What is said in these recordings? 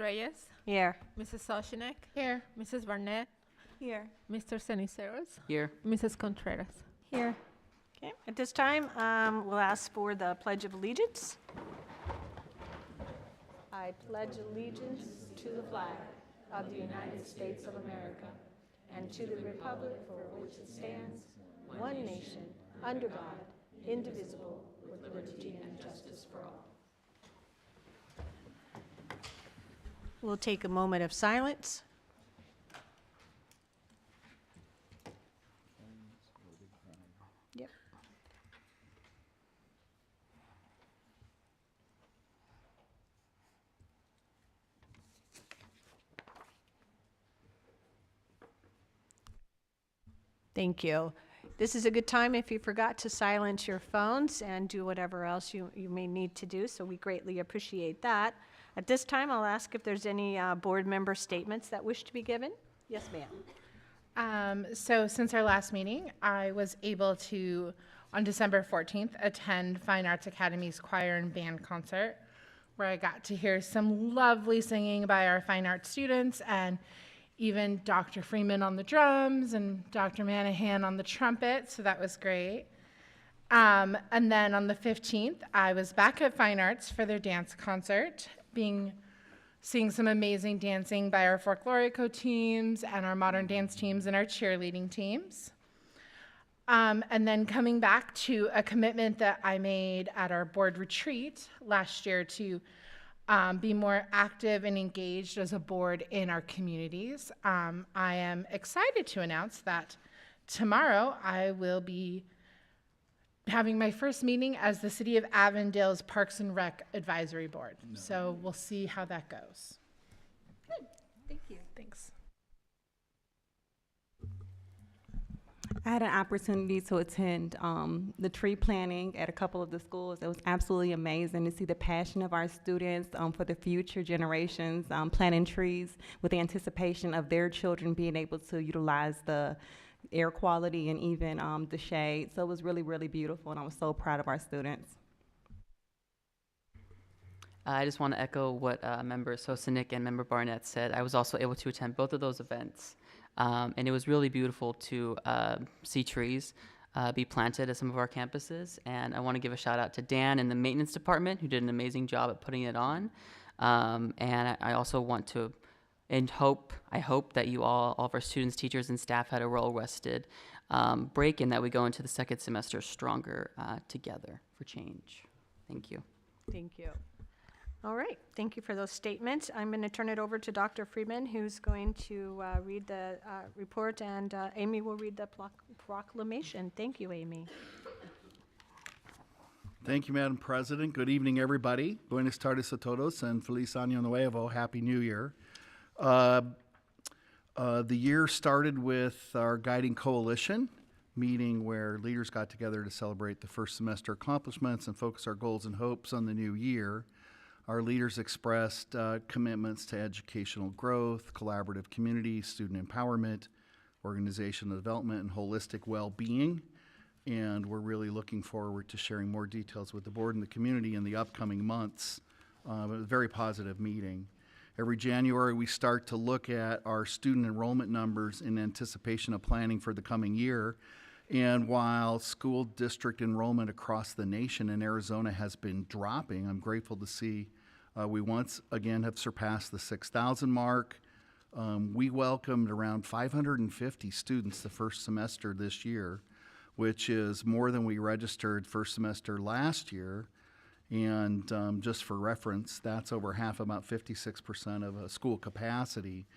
Reyes, Here. Mrs. Soshinek, Here. Mrs. Barnett, Here. Mr. Ceniceros, Here. Mrs. Contreras. Here. Okay, at this time, we'll ask for the Pledge of Allegiance. I pledge allegiance to the flag of the United States of America and to the republic for which it stands, one nation, under God, indivisible, with liberty and justice for all. We'll take a moment of silence. Yep. Thank you. This is a good time if you forgot to silence your phones and do whatever else you may need to do, so we greatly appreciate that. At this time, I'll ask if there's any board member statements that wish to be given. Yes, ma'am. So since our last meeting, I was able to, on December 14th, attend Fine Arts Academy's choir and band concert, where I got to hear some lovely singing by our fine arts students, and even Dr. Freeman on the drums and Dr. Manahan on the trumpet, so that was great. And then on the 15th, I was back at Fine Arts for their dance concert, seeing some amazing dancing by our folklorico teams and our modern dance teams and our cheerleading teams. And then coming back to a commitment that I made at our board retreat last year to be more active and engaged as a board in our communities. I am excited to announce that tomorrow I will be having my first meeting as the City of Avondale's Parks and Rec Advisory Board. No. So we'll see how that goes. Good. Thank you. Thanks. I had an opportunity to attend the tree planting at a couple of the schools. It was absolutely amazing to see the passion of our students for the future generations, planting trees with the anticipation of their children being able to utilize the air quality and even the shade. So it was really, really beautiful, and I was so proud of our students. I just want to echo what Member Sosinick and Member Barnett said. I was also able to attend both of those events, and it was really beautiful to see trees be planted at some of our campuses. And I want to give a shout out to Dan in the maintenance department, who did an amazing job at putting it on. And I also want to I hope that you all of our students, teachers, and staff had a well-rested break, and that we go into the second semester stronger together for change. Thank you. Thank you. All right, thank you for those statements. I'm going to turn it over to Dr. Freeman, who's going to read the report, and Amy will read the proclamation. Thank you, Amy. Thank you, Madam President. Good evening, everybody. Buenas tardes a todos and feliz año nuevo. Happy New Year. The year started with our guiding coalition meeting where leaders got together to celebrate the first semester accomplishments and focus our goals and hopes on the new year. Our leaders expressed commitments to educational growth, collaborative community, student empowerment, organizational development, and holistic well-being. And we're really looking forward to sharing more details with the board and the community in the upcoming months. It was a very positive meeting. Every January, we start to look at our student enrollment numbers in anticipation of planning for the coming year. And while school district enrollment across the nation in Arizona has been dropping, I'm grateful to see we once again have surpassed the 6,000 mark. We welcomed around 550 students the first semester this year, which is more than we registered first semester last year. And just for reference, that's over half, about 56% of school capacity.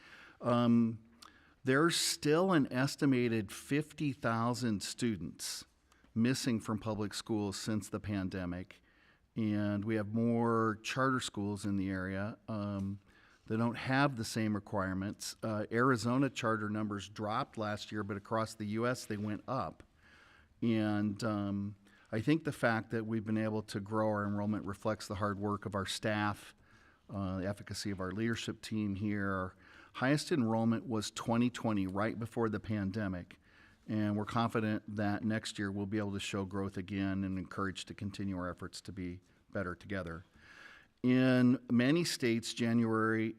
There's still an estimated 50,000 students missing from public schools since the pandemic. And we have more charter schools in the area that don't have the same requirements. Arizona charter numbers dropped last year, but across the U.S. they went up. And I think the fact that we've been able to grow our enrollment reflects the hard work of our staff, the efficacy of our leadership team here. Our highest enrollment was 2020, right before the pandemic. And we're confident that next year we'll be able to show growth again and encouraged to continue our efforts to be better together. In many states, January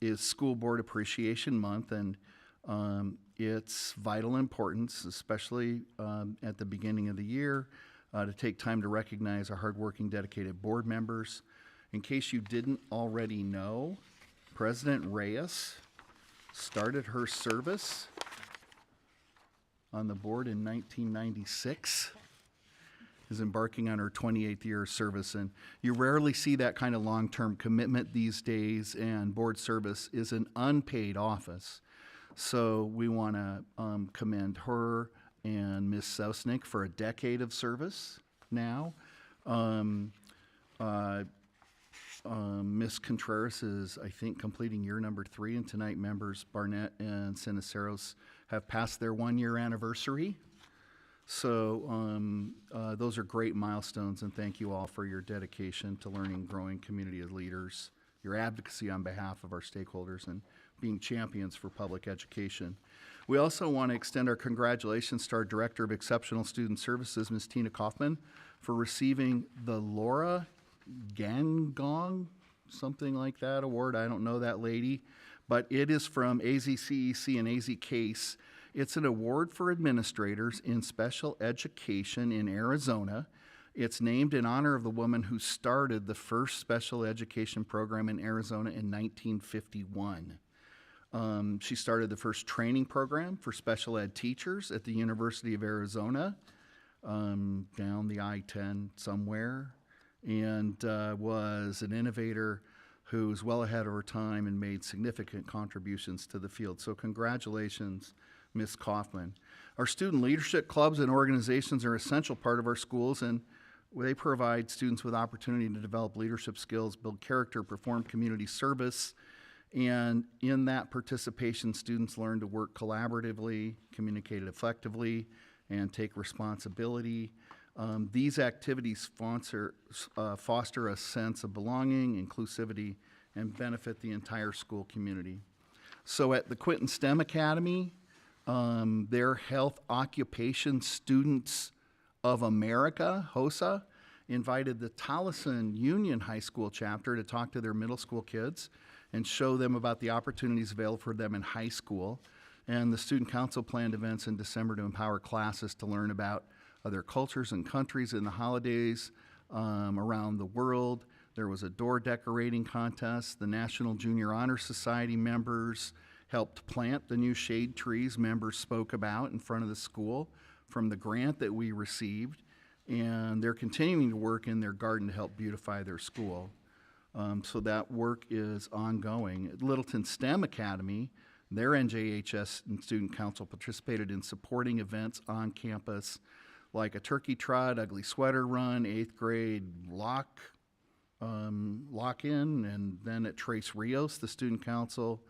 is School Board Appreciation Month, and it's vital importance, especially at the beginning of the year, to take time to recognize our hardworking, dedicated board members. In case you didn't already know, President Reyes started her service on the board in 1996, is embarking on her 28th year of service. And you rarely see that kind of long-term commitment these days, and board service is an unpaid office. So we want to commend her and Ms. Sosnick for a decade of service now. Ms. Contreras is, I think, completing year number 3, and tonight members Barnett and Siniceros have passed their 1-year anniversary. So those are great milestones, and thank you all for your dedication to learning and growing community of leaders, your advocacy on behalf of our stakeholders, and being champions for public education. We also want to extend our congratulations to our Director of Exceptional Student Services, Ms. Tina Kaufman, for receiving the Laura Gangong, something like that, award. I don't know that lady, but it is from AZCEC and AZ Case. It's an award for administrators in special education in Arizona. It's named in honor of the woman who started the first special education program in Arizona in 1951. She started the first training program for special ed teachers at the University of Arizona, down the I-10 somewhere, and was an innovator who's well ahead of her time and made significant contributions to the field. So congratulations, Ms. Kaufman. Our student leadership clubs and organizations are an essential part of our schools, and they provide students with opportunity to develop leadership skills, build character, perform community service, and in that participation, students learn to work collaboratively, communicate effectively, and take responsibility. These activities foster a sense of belonging, inclusivity, and benefit the entire school community. So at the Quinton STEM Academy, their Health Occupation Students of America, HOSA, invited the Tolleson Union High School chapter to talk to their middle school kids and show them about the opportunities available for them in high school. And the Student Council planned events in December to empower classes to learn about other cultures and countries in the holidays around the world. There was a door decorating contest. The National Junior Honor Society members helped plant the new shade trees members spoke about in front of the school from the grant that we received. And they're continuing to work in their garden to help beautify their school. So that work is ongoing. At Littleton STEM Academy, their NJHS and Student Council participated in supporting events on campus like a turkey trot, ugly sweater run, 8th grade lock-in, and then at Trace Rios, the Student Council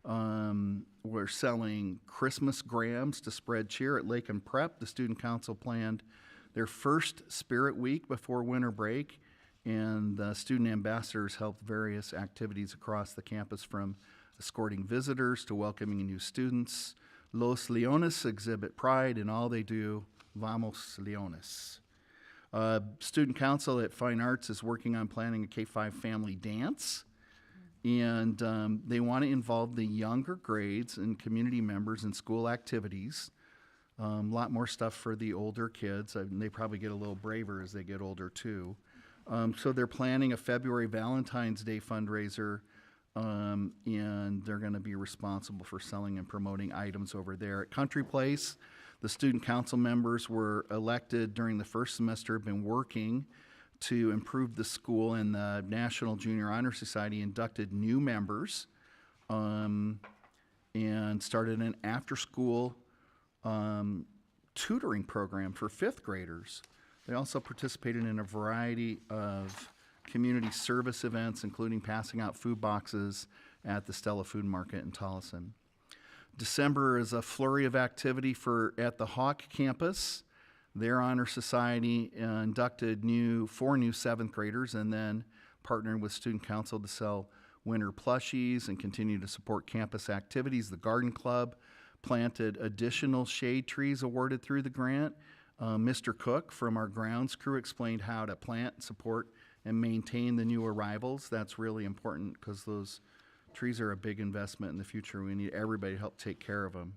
were selling Christmas grams to spread cheer. At Lake and Prep, the Student Council planned their first Spirit Week before winter break, and the student ambassadors helped various activities across the campus, from escorting visitors to welcoming new students. Los Leones exhibit pride in all they do. Vamos Leones. Student Council at Fine Arts is working on planning a K-5 family dance, and they want to involve the younger grades and community members in school activities. A lot more stuff for the older kids, and they probably get a little braver as they get older too. So they're planning a February Valentine's Day fundraiser, and they're going to be responsible for selling and promoting items over there. At Country Place, the Student Council members were elected during the first semester, have been working to improve the school, and the National Junior Honor Society inducted new members and started an after-school tutoring program for 5th graders. They also participated in a variety of community service events, including passing out food boxes at the Stella Food Market in Tolleson. December is a flurry of activity at the Hawk campus. Their Honor Society inducted 4 new 7th graders, and then partnered with Student Council to sell winter plushies and continue to support campus activities. The Garden Club planted additional shade trees awarded through the grant. Mr. Cook from our grounds crew explained how to plant, support, and maintain the new arrivals. That's really important because those trees are a big investment in the future. We need everybody to help take care of them.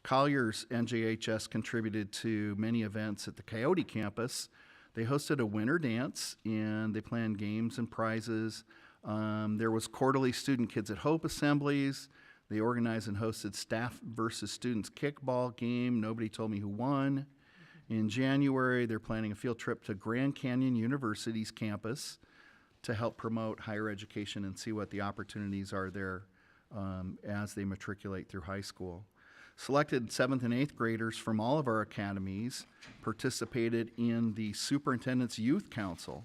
Collier's NJHS contributed to many events at the Coyote campus. They hosted a winter dance, and they planned games and prizes. There was quarterly Student Kids at Hope assemblies. They organized and hosted staff versus students kickball game. Nobody told me who won. In January, they're planning a field trip to Grand Canyon University's campus to help promote higher education and see what the opportunities are there as they matriculate through high school. Selected 7th and 8th graders from all of our academies participated in the Superintendent's Youth Council.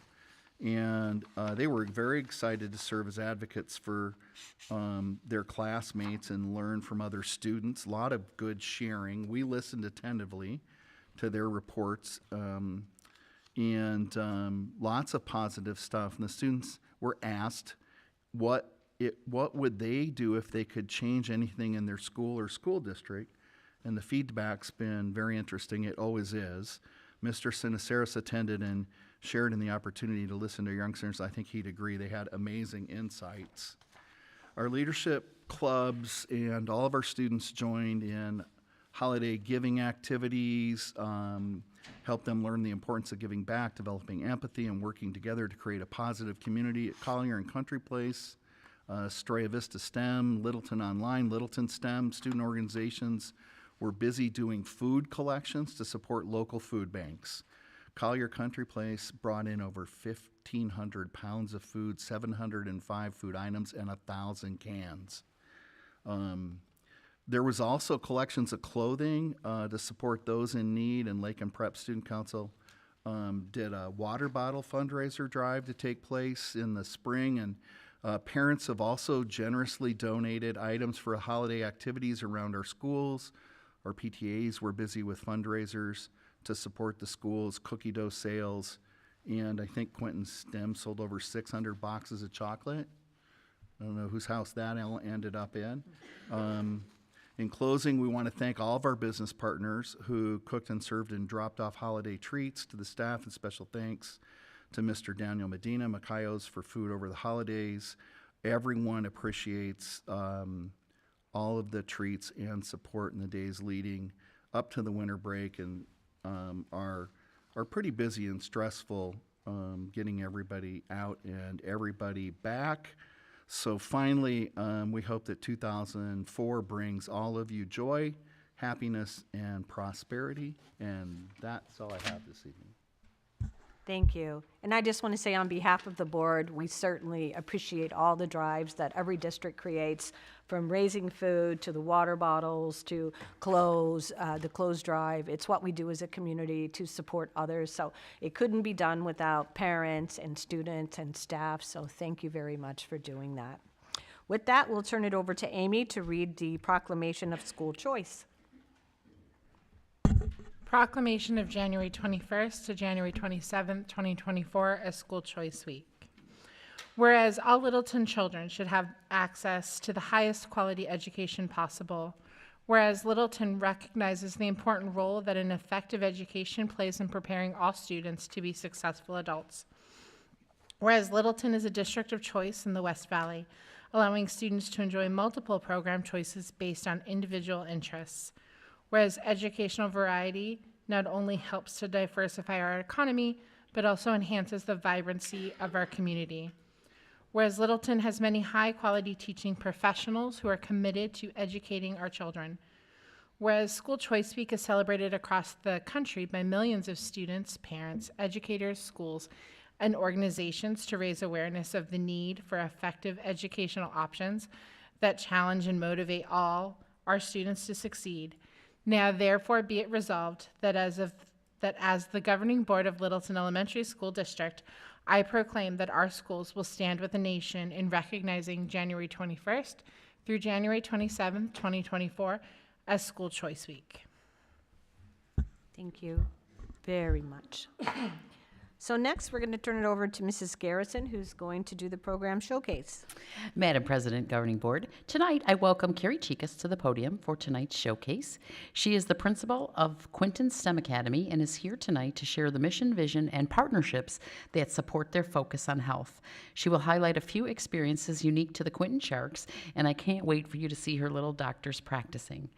And they were very excited to serve as advocates for their classmates and learn from other students. A lot of good sharing. We listened attentively to their reports and lots of positive stuff. And the students were asked what would they do if they could change anything in their school or school district. And the feedback's been very interesting. It always is. Mr. Siniceros attended and shared in the opportunity to listen to youngsters. I think he'd agree. They had amazing insights. Our leadership clubs and all of our students joined in holiday giving activities, helped them learn the importance of giving back, developing empathy, and working together to create a positive community at Collier and Country Place. Estrella Vista STEM, Littleton Online, Littleton STEM student organizations were busy doing food collections to support local food banks. Collier Country Place brought in over 1,500 pounds of food, 705 food items, and 1,000 cans. There was also collections of clothing to support those in need, and Lake and Prep Student Council did a water bottle fundraiser drive to take place in the spring, and parents have also generously donated items for holiday activities around our schools. Our PTAs were busy with fundraisers to support the schools, cookie dough sales, and I think Quinton STEM sold over 600 boxes of chocolate. I don't know whose house that ended up in. In closing, we want to thank all of our business partners who cooked and served and dropped off holiday treats to the staff, and special thanks to Mr. Daniel Medina, Macayos, for food over the holidays. Everyone appreciates all of the treats and support in the days leading up to the winter break, and are pretty busy and stressful getting everybody out and everybody back. So finally, we hope that 2004 brings all of you joy, happiness, and prosperity. And that's all I have this evening. Thank you. And I just want to say on behalf of the board, we certainly appreciate all the drives that every district creates, from raising food to the water bottles to clothes, the clothes drive. It's what we do as a community to support others. So it couldn't be done without parents and students and staff. So thank you very much for doing that. With that, we'll turn it over to Amy to read the proclamation of school choice. Proclamation of January 21st to January 27th, 2024 as School Choice Week. Whereas all Littleton children should have access to the highest quality education possible. Whereas Littleton recognizes the important role that an effective education plays in preparing all students to be successful adults. Whereas Littleton is a district of choice in the West Valley, allowing students to enjoy multiple program choices based on individual interests. Whereas educational variety not only helps to diversify our economy, but also enhances the vibrancy of our community. Whereas Littleton has many high-quality teaching professionals who are committed to educating our children. Whereas School Choice Week is celebrated across the country by millions of students, parents, educators, schools, and organizations to raise awareness of the need for effective educational options that challenge and motivate all our students to succeed. Now, therefore, be it resolved that as the governing board of Littleton Elementary School District, I proclaim that our schools will stand with the nation in recognizing January 21st through January 27th, 2024 as School Choice Week. Thank you very much. So next, we're going to turn it over to Mrs. Garrison, who's going to do the program showcase. Madam President, Governing Board, tonight I welcome Carrie Chikas to the podium for tonight's showcase. She is the principal of Quinton STEM Academy and is here tonight to share the mission, vision, and partnerships that support their focus on health. She will highlight a few experiences unique to the Quinton Sharks, and I can't wait for you to see her little doctors practicing.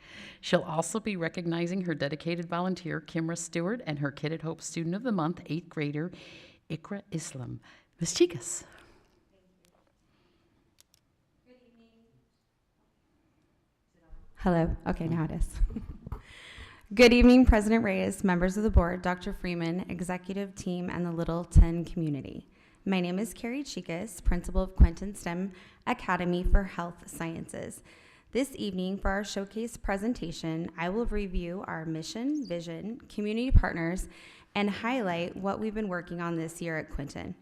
She'll also be recognizing her dedicated volunteer, Kimra Stewart, and her Kid at Hope Student of the Month, 8th grader, Ikra Islam. Ms. Chikas. Hello. Okay, now it is. Good evening, President Reyes, members of the board, Dr. Freeman, executive team, and the Littleton community. My name is Carrie Chikas, principal of Quinton STEM Academy for Health Sciences. This evening, for our showcase presentation, I will review our mission, vision, community partners, and highlight what we've been working on this year at Quinton.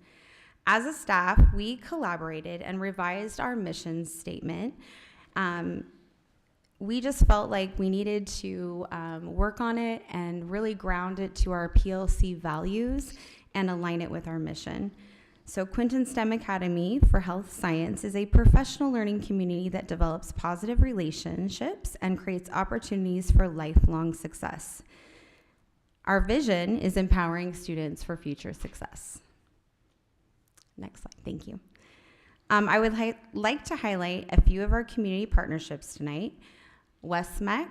As a staff, we collaborated and revised our mission statement. We just felt like we needed to work on it and really ground it to our PLC values and align it with our mission. So Quinton STEM Academy for Health Science is a professional learning community that develops positive relationships and creates opportunities for lifelong success. Our vision is empowering students for future success. Next slide, thank you. I would like to highlight a few of our community partnerships tonight. Westmec,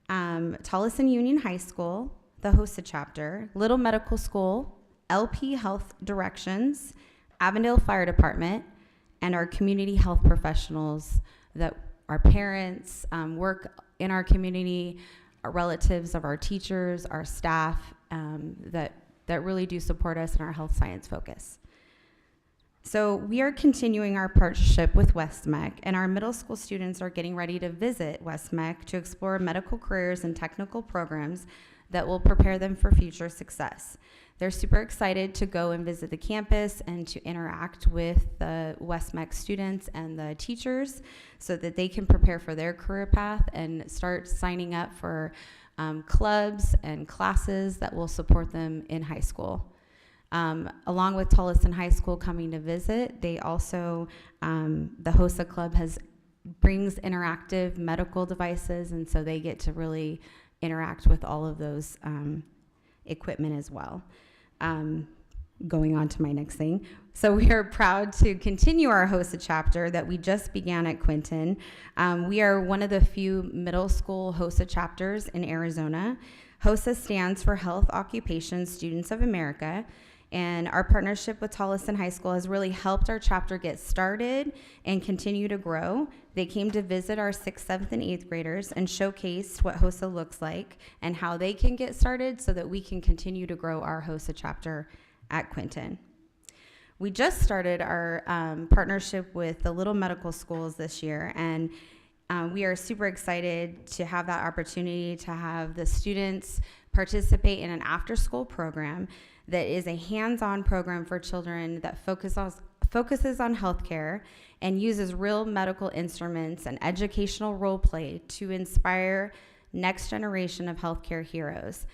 Tolleson Union High School, the HOSA chapter, Little Medical School, LP Health Directions, Avondale Fire Department, and our community health professionals that our parents work in our community, our relatives of our teachers, our staff that really do support us in our health science focus. So we are continuing our partnership with Westmec, and our middle school students are getting ready to visit Westmec to explore medical careers and technical programs that will prepare them for future success. They're super excited to go and visit the campus and to interact with the Westmec students and the teachers so that they can prepare for their career path and start signing up for clubs and classes that will support them in high school. Along with Tolleson High School coming to visit, they also, the HOSA Club brings interactive medical devices, and so they get to really interact with all of those equipment as well. Going on to my next thing. So we are proud to continue our HOSA chapter that we just began at Quinton. We are one of the few middle school HOSA chapters in Arizona. HOSA stands for Health Occupation Students of America, and our partnership with Tolleson High School has really helped our chapter get started and continue to grow. They came to visit our 6th, 7th, and 8th graders and showcased what HOSA looks like and how they can get started so that we can continue to grow our HOSA chapter at Quinton. We just started our partnership with the Little Medical Schools this year, and we are super excited to have that opportunity to have the students participate in an after-school program that is a hands-on program for children that focuses on healthcare and uses real medical instruments and educational role play to inspire next generation of healthcare heroes.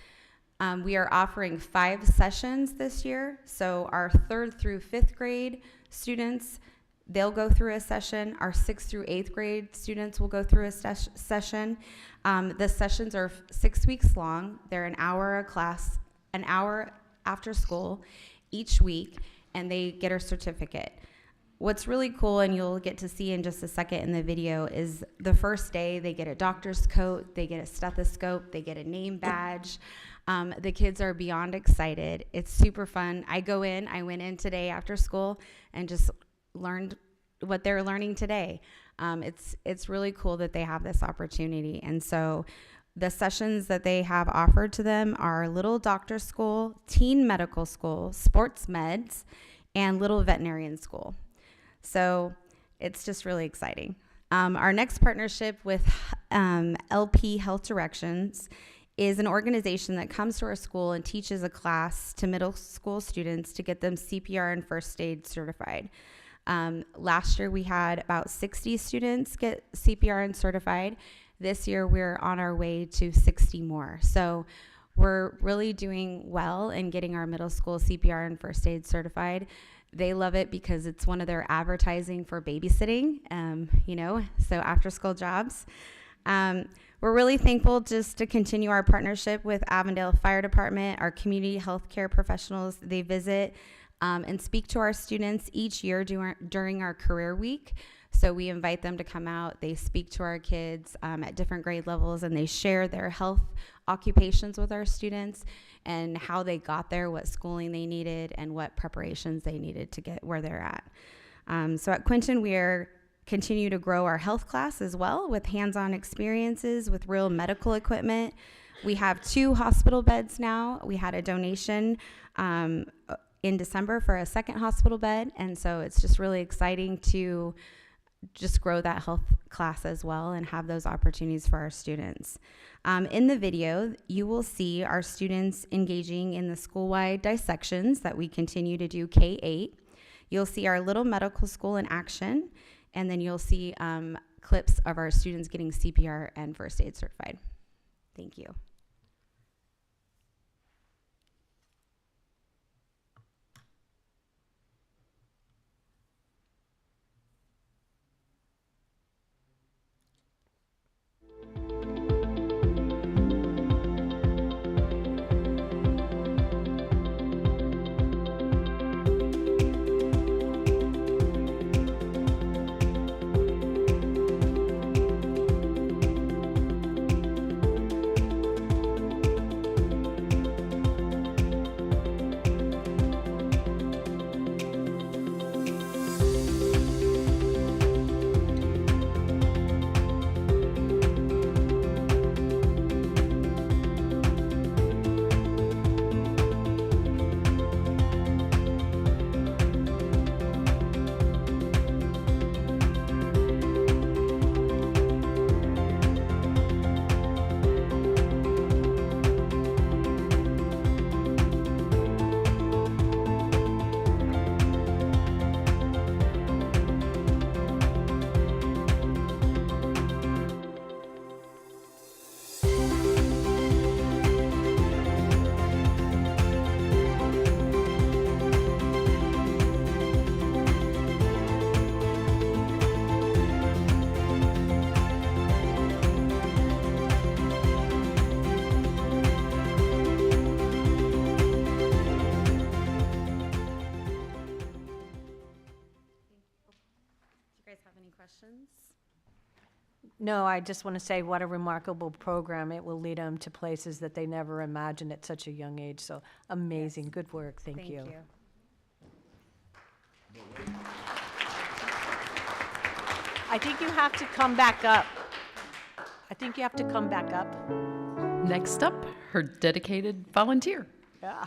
We are offering 5 sessions this year, so our 3rd through 5th grade students, they'll go through a session. Our 6th through 8th grade students will go through a session. The sessions are 6 weeks long. They're an hour a class, an hour after school each week, and they get a certificate. What's really cool, and you'll get to see in just a second in the video, is the first day they get a doctor's coat, they get a stethoscope, they get a name badge. The kids are beyond excited. It's super fun. I went in today after school and just learned what they're learning today. It's really cool that they have this opportunity. And so the sessions that they have offered to them are Little Doctor School, Teen Medical School, Sports Meds, and Little Veterinarian School. So it's just really exciting. Our next partnership with LP Health Directions is an organization that comes to our school and teaches a class to middle school students to get them CPR and first aid certified. Last year we had about 60 students get CPR and certified. This year we're on our way to 60 more. So We're really doing well in getting our middle school CPR and first aid certified. They love it because it's one of their advertising for babysitting, so after school jobs. We're really thankful just to continue our partnership with Avondale Fire Department, our community healthcare professionals. They visit and speak to our students each year during our career week. So we invite them to come out, they speak to our kids at different grade levels, and they share their health occupations with our students and how they got there, what schooling they needed, and what preparations they needed to get where they're at. So at Quinton, we continue to grow our health class as well with hands-on experiences with real medical equipment. We have 2 hospital beds now. We had a donation in December for a second hospital bed, and so it's just really exciting to just grow that health class as well and have those opportunities for our students. In the video, you will see our students engaging in the school-wide dissections that we continue to do K-8. You'll see our little medical school in action, and then you'll see clips of our students getting CPR and first aid certified. Thank you. Questions? No, I just want to say what a remarkable program. It will lead them to places that they never imagined at such a young age. So amazing. Good work. Thank you. I think you have to come back up. Next up, her dedicated volunteer. Yeah.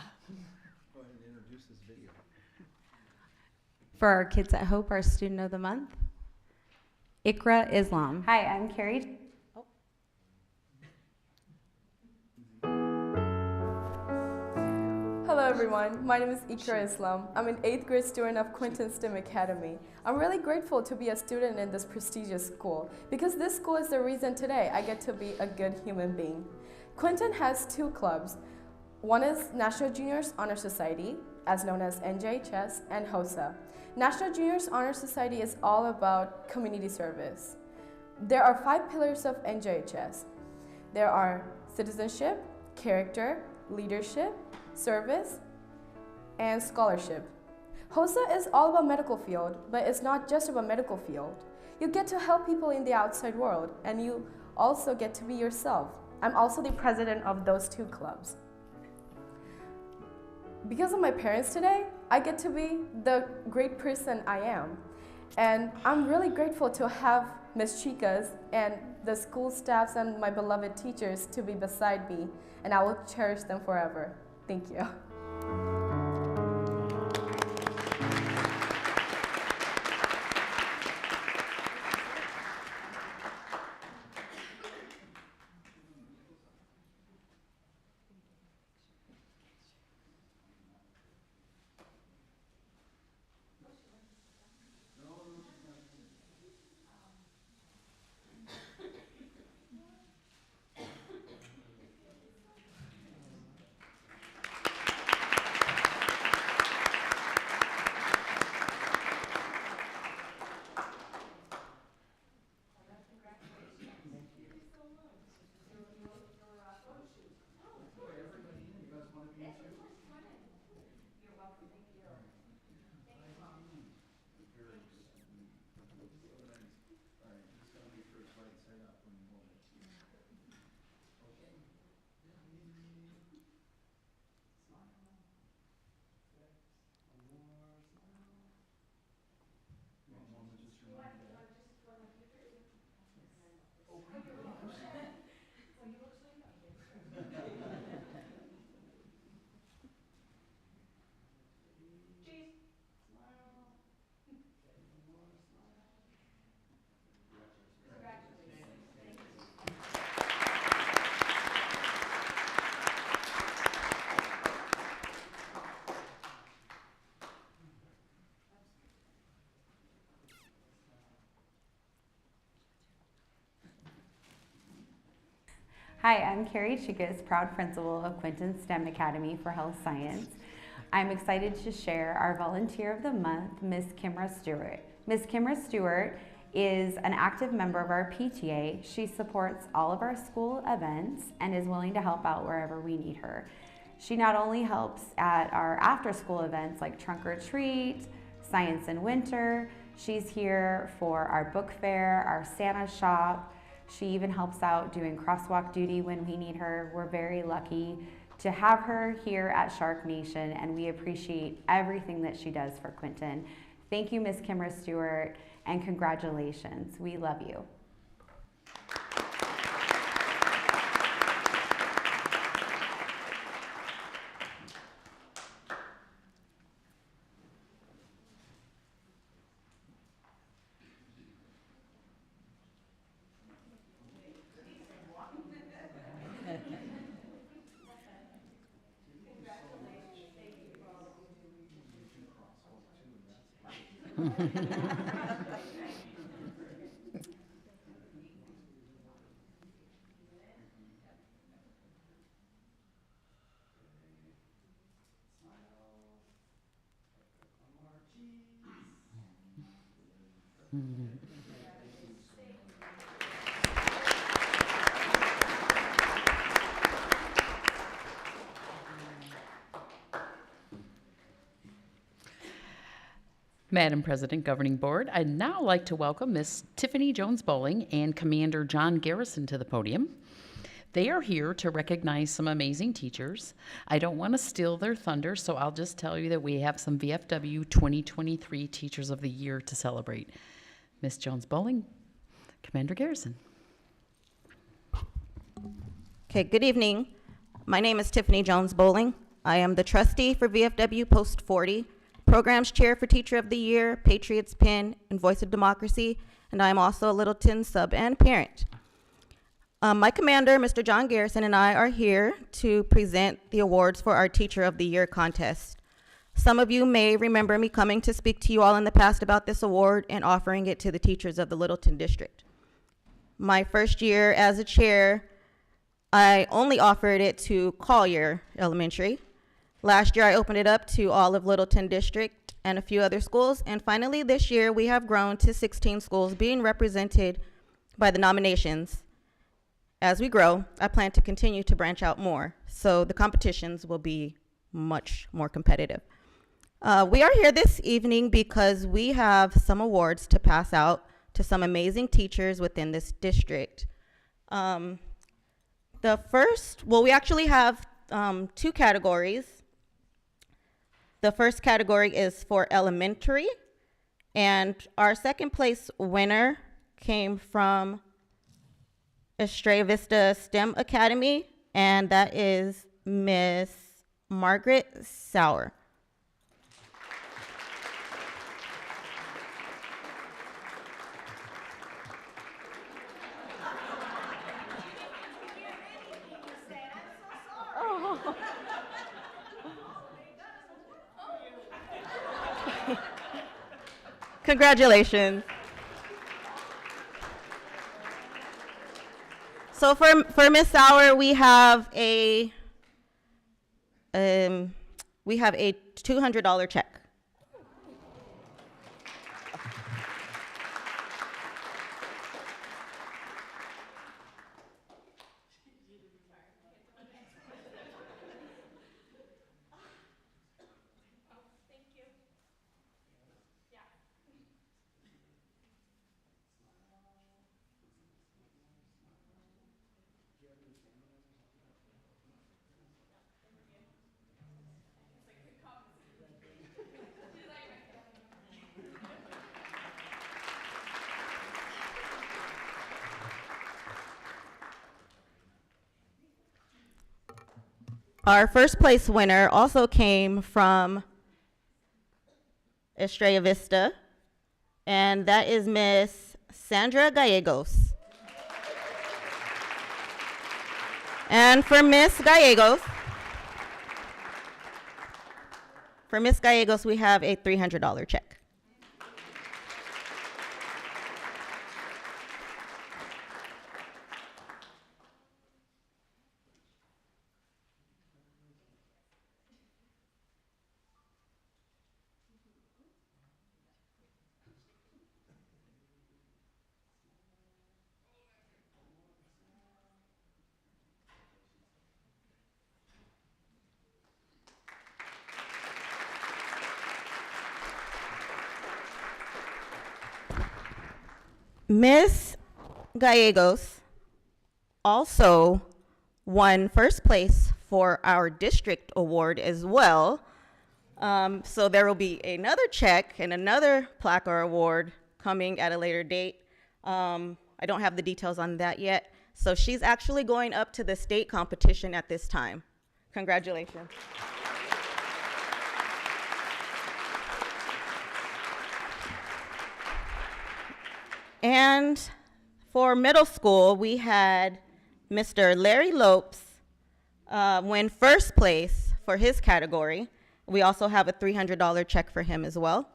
For our Kids at Hope, our Student of the Month, Ikra Islam. Hi, I'm Carrie. Hello everyone, my name is Ikra Islam. I'm an 8th grade student of Quinton STEM Academy. I'm really grateful to be a student in this prestigious school because this school is the reason today I get to be a good human being. Quinton has 2 clubs. One is National Juniors Honor Society, as known as NJHS, and HOSA. National Juniors Honor Society is all about community service. There are 5 pillars of NJHS. There are citizenship, character, leadership, service, and scholarship. HOSA is all about medical field, but it's not just about medical field. You get to help people in the outside world, and you also get to be yourself. I'm also the president of those 2 clubs. Because of my parents today, I get to be the great person I am. And I'm really grateful to have Ms. Chicas and the school staffs and my beloved teachers to be beside me, and I will cherish them forever. Thank you. Hi, I'm Carrie Chicas, proud principal of Quinton STEM Academy for Health Science. I'm excited to share our Volunteer of the Month, Miss Kimra Stewart. Miss Kimra Stewart is an active member of our PTA. She supports all of our school events and is willing to help out wherever we need her. She not only helps at our after-school events like Trunk or Treat, Science in Winter, she's here for our book fair, our Santa shop. She even helps out doing crosswalk duty when we need her. We're very lucky to have her here at Shark Nation, and we appreciate everything that she does for Quinton. Thank you, Miss Kimra Stewart, and congratulations. We love you. Madam President, Governing Board, I'd now like to welcome Miss Tiffany Jones-Bowling and Commander John Garrison to the podium. They are here to recognize some amazing teachers. I don't want to steal their thunder, so I'll just tell you that we have some VFW 2023 Teachers of the Year to celebrate. Miss Jones-Bowling, Commander Garrison. Okay, good evening. My name is Tiffany Jones-Bowling. I am the trustee for VFW Post 40, Programs Chair for Teacher of the Year, Patriots Pin, and Voice of Democracy, and I am also a Littleton sub and parent. My commander, Mr. John Garrison, and I are here to present the awards for our Teacher of the Year contest. Some of you may remember me coming to speak to you all in the past about this award and offering it to the teachers of the Littleton district. My first year as a chair, I only offered it to Collier Elementary. Last year, I opened it up to all of Littleton District and a few other schools. And finally, this year, we have grown to 16 schools being represented by the nominations. As we grow, I plan to continue to branch out more, so the competitions will be much more competitive. We are here this evening because we have some awards to pass out to some amazing teachers within this district. We actually have two categories. The first category is for elementary, and our second place winner came from Estrella Vista STEM Academy, and that is Miss Margaret Sauer. Congratulations. So for Miss Sauer, we have a $200 check. Our first place winner also came from Estrella Vista, and that is Miss Sandra Gallegos. And for Miss Gallegos, we have a $300 check. Miss Gallegos also won first place for our district award as well. So there will be another check and another plaque or award coming at a later date. I don't have the details on that yet. So she's actually going up to the state competition at this time. Congratulations. And for middle school, we had Mr. Larry Lopes win first place for his category. We also have a $300 check for him as well.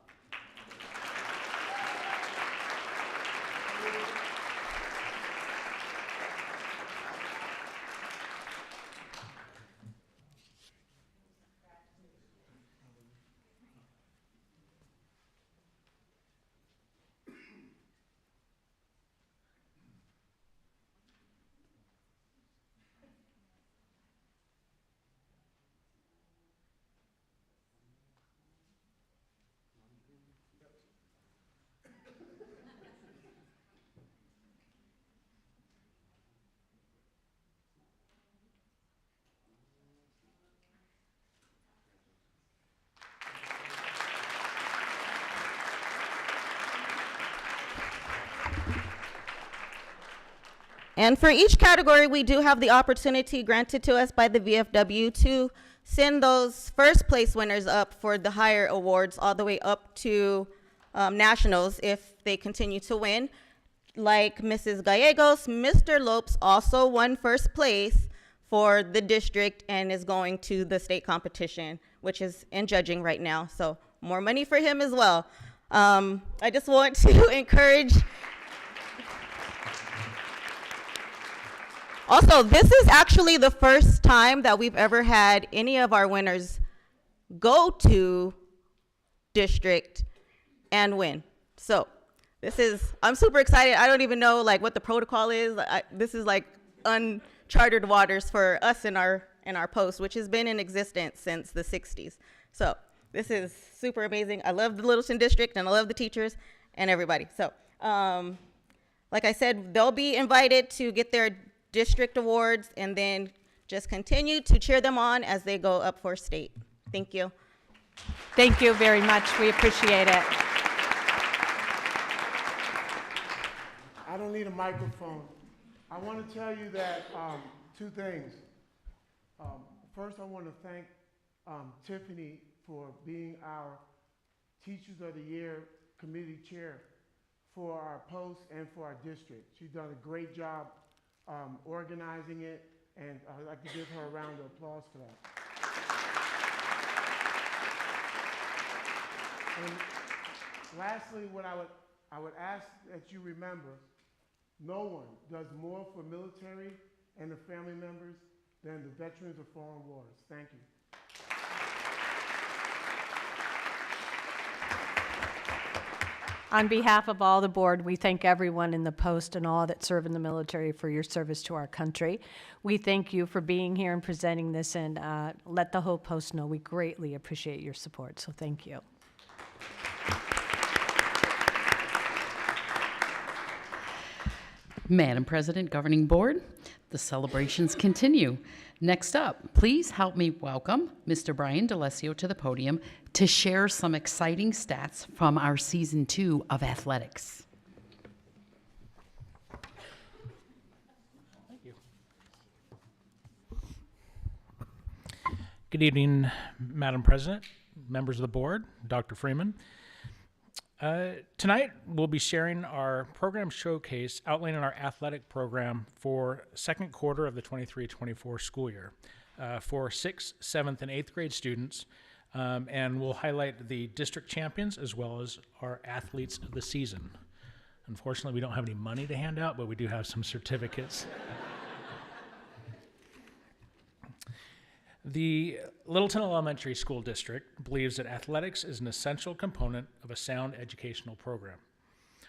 And for each category, we do have the opportunity granted to us by the VFW to send those first place winners up for the higher awards all the way up to nationals if they continue to win. Like Mrs. Gallegos, Mr. Lopes also won first place for the district and is going to the state competition, which is in judging right now. So more money for him as well. I just want to encourage. Also, this is actually the first time that we've ever had any of our winners go to district and win. So I'm super excited. I don't even know like what the protocol is. This is like uncharted waters for us in our post, which has been in existence since the 60s. So this is super amazing. I love the Littleton district and I love the teachers and everybody. So like I said, they'll be invited to get their district awards and then just continue to cheer them on as they go up for state. Thank you. Thank you very much. We appreciate it. I don't need a microphone. I want to tell you that two things. First, I want to thank Tiffany for being our Teachers of the Year committee chair for our post and for our district. She's done a great job organizing it, and I'd like to give her a round of applause for that. And lastly, what I would ask that you remember, no one does more for military and the family members than the veterans of foreign wars. Thank you. On behalf of all the board, we thank everyone in the post and all that serve in the military for your service to our country. We thank you for being here and presenting this, and let the whole post know we greatly appreciate your support, so thank you. Madam President, Governing Board, the celebrations continue. Next up, please help me welcome Mr. Brian DeLessio to the podium to share some exciting stats from our Season 2 of athletics. Thank you. Good evening, Madam President, members of the board, Dr. Freeman. Tonight, we'll be sharing our program showcase outlining our athletic program for second quarter of the 23-24 school year for 6th, 7th, and 8th grade students. And we'll highlight the district champions as well as our athletes of the season. Unfortunately, we don't have any money to hand out, but we do have some certificates. The Littleton Elementary School District believes that athletics is an essential component of a sound educational program.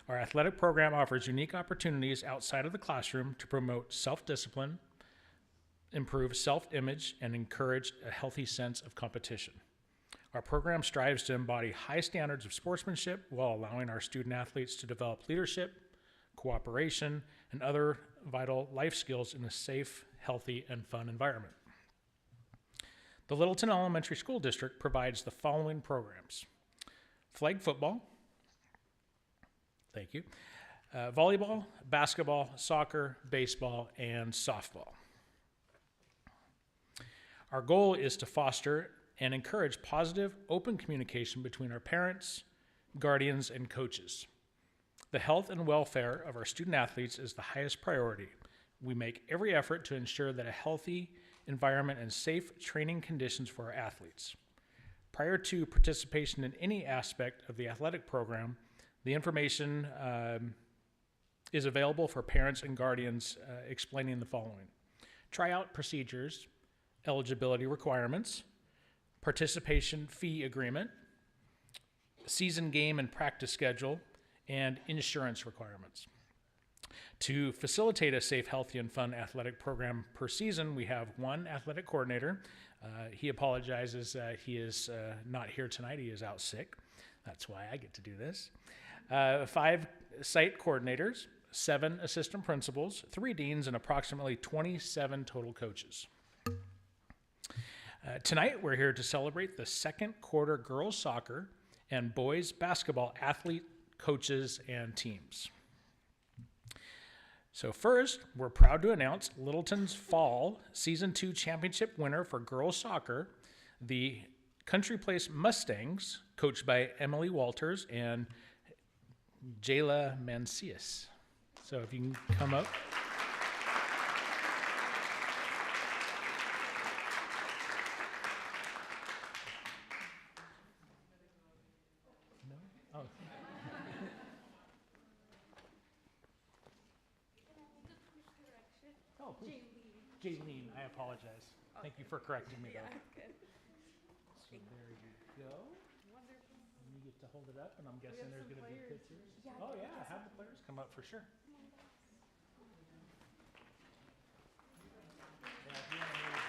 Our athletic program offers unique opportunities outside of the classroom to promote self-discipline, improve self-image, and encourage a healthy sense of competition. Our program strives to embody high standards of sportsmanship while allowing our student athletes to develop leadership, cooperation, and other vital life skills in a safe, healthy, and fun environment. The Littleton Elementary School District provides the following programs: flag football, thank you, volleyball, basketball, soccer, baseball, and softball. Our goal is to foster and encourage positive, open communication between our parents, guardians, and coaches. The health and welfare of our student athletes is the highest priority. We make every effort to ensure that a healthy environment and safe training conditions for our athletes. Prior to participation in any aspect of the athletic program, the information is available for parents and guardians explaining the following: tryout procedures, eligibility requirements, participation fee agreement, season game and practice schedule, and insurance requirements. To facilitate a safe, healthy, and fun athletic program per season, we have one athletic coordinator. He apologizes he is not here tonight. He is out sick. That's why I get to do this. 5 site coordinators, 7 assistant principals, 3 deans, and approximately 27 total coaches. Tonight, we're here to celebrate the second quarter girls soccer and boys basketball athlete, coaches, and teams. So first, we're proud to announce Littleton's fall Season 2 championship winner for girls soccer, the Country Place Mustangs, coached by Emily Walters and Jayla Mancias. So if you can come up. No? Oh. Oh, Jaylene, I apologize. Thank you for correcting me there. So there you go. Wonderful. And you get to hold it up, and I'm guessing there's going to be pictures. Oh yeah, have the players come up for sure. Yeah, if you want to move.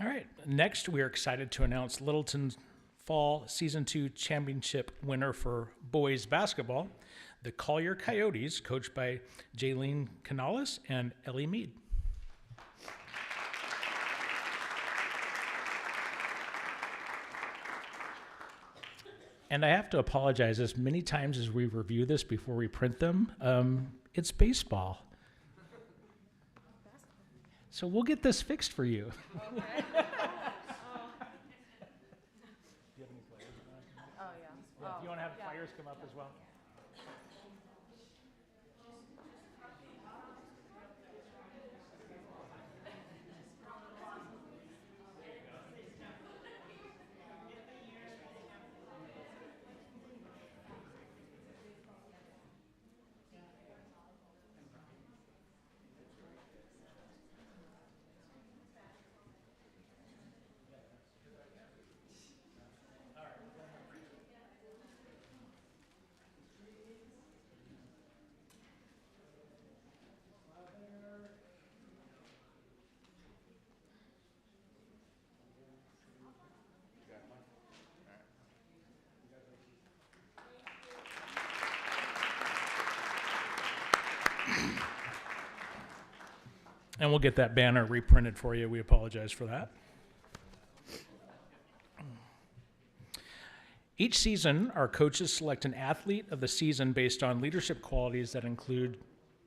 All right, next we are excited to announce Littleton's Fall Season 2 Championship winner for boys basketball, the Collier Coyotes, coached by Jaylene Canales and Ellie Mead. And I have to apologize, as many times as we review this before we print them, it's baseball. So we'll get this fixed for you. Okay. Do you have any players? Oh, yeah. Yeah, if you want to have players come up as well. And we'll get that banner reprinted for you. We apologize for that. Each season, our coaches select an athlete of the season based on leadership qualities that include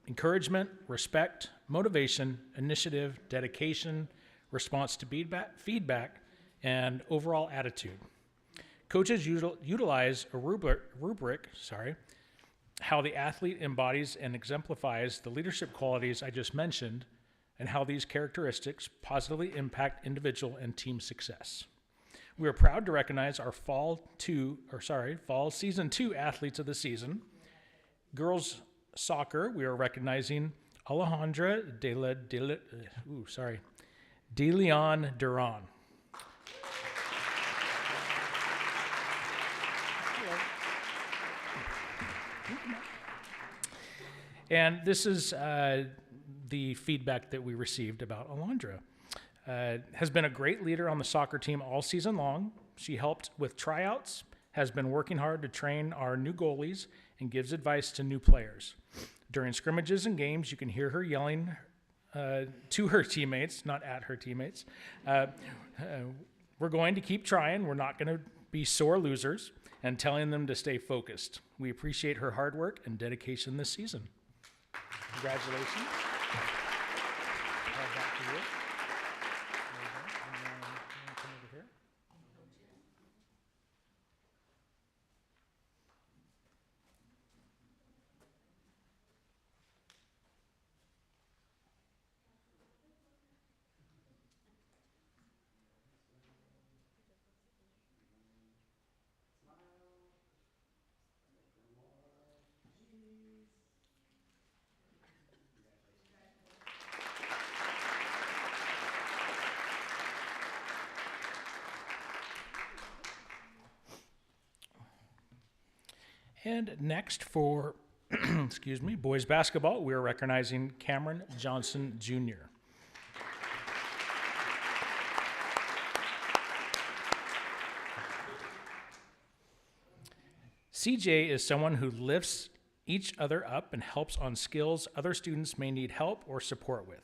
encouragement, respect, motivation, initiative, dedication, response to feedback, and overall attitude. Coaches utilize a rubric, how the athlete embodies and exemplifies the leadership qualities I just mentioned, and how these characteristics positively impact individual and team success. We are proud to recognize our fall season 2 athletes of the season. Girls soccer, we are recognizing Alejandra De Leon Duran. And this is the feedback that we received about Alondra. Has been a great leader on the soccer team all season long. She helped with tryouts, has been working hard to train our new goalies, and gives advice to new players. During scrimmages and games, you can hear her yelling to her teammates, not at her teammates. We're going to keep trying. We're not going to be sore losers, and telling them to stay focused. We appreciate her hard work and dedication this season. Congratulations. Back to you. Come over here. And next for, boys basketball, we are recognizing Cameron Johnson Jr. CJ is someone who lifts each other up and helps on skills other students may need help or support with.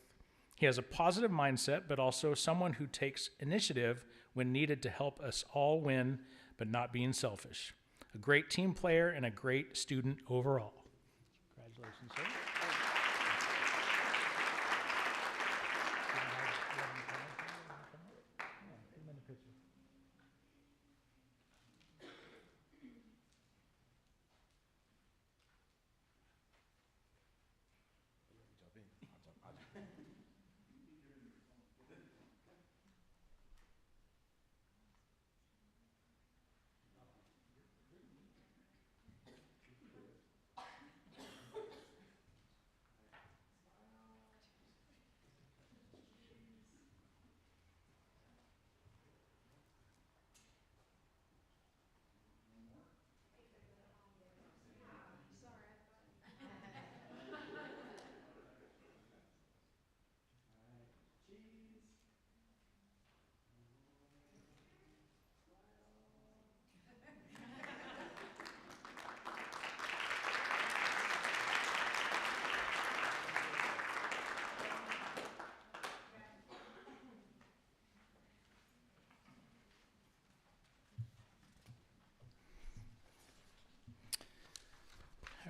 He has a positive mindset, but also someone who takes initiative when needed to help us all win, but not being selfish. A great team player and a great student overall. Congratulations, sir.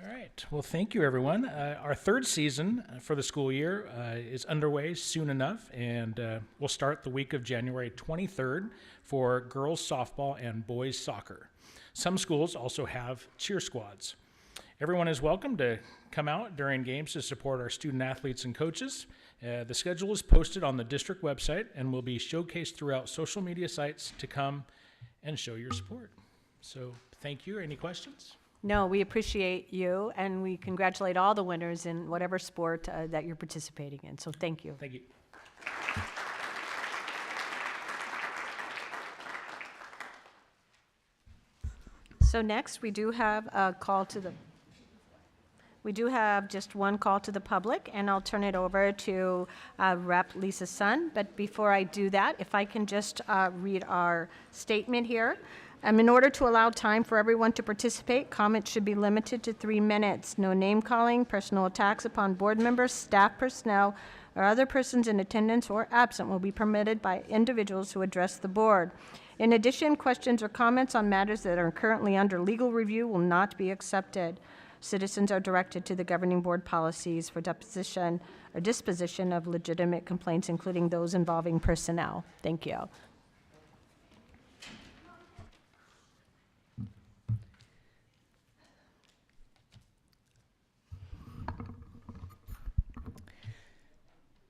All right. Well, thank you, everyone. Our third season for the school year is underway soon enough, and we'll start the week of January 23rd for girls softball and boys soccer. Some schools also have cheer squads. Everyone is welcome to come out during games to support our student athletes and coaches. The schedule is posted on the district website and will be showcased throughout social media sites to come and show your support. So thank you. Any questions? No, we appreciate you, and we congratulate all the winners in whatever sport that you're participating in. So thank you. Thank you. So next, we do have a call to the, we do have just one call to the public, and I'll turn it over to Rep. Lisa Sun. But before I do that, if I can just read our statement here. In order to allow time for everyone to participate, comments should be limited to 3 minutes. No name calling, personal attacks upon board members, staff personnel, or other persons in attendance or absent will be permitted by individuals who address the board. In addition, questions or comments on matters that are currently under legal review will not be accepted. Citizens are directed to the governing board policies for deposition or disposition of legitimate complaints, including those involving personnel. Thank you.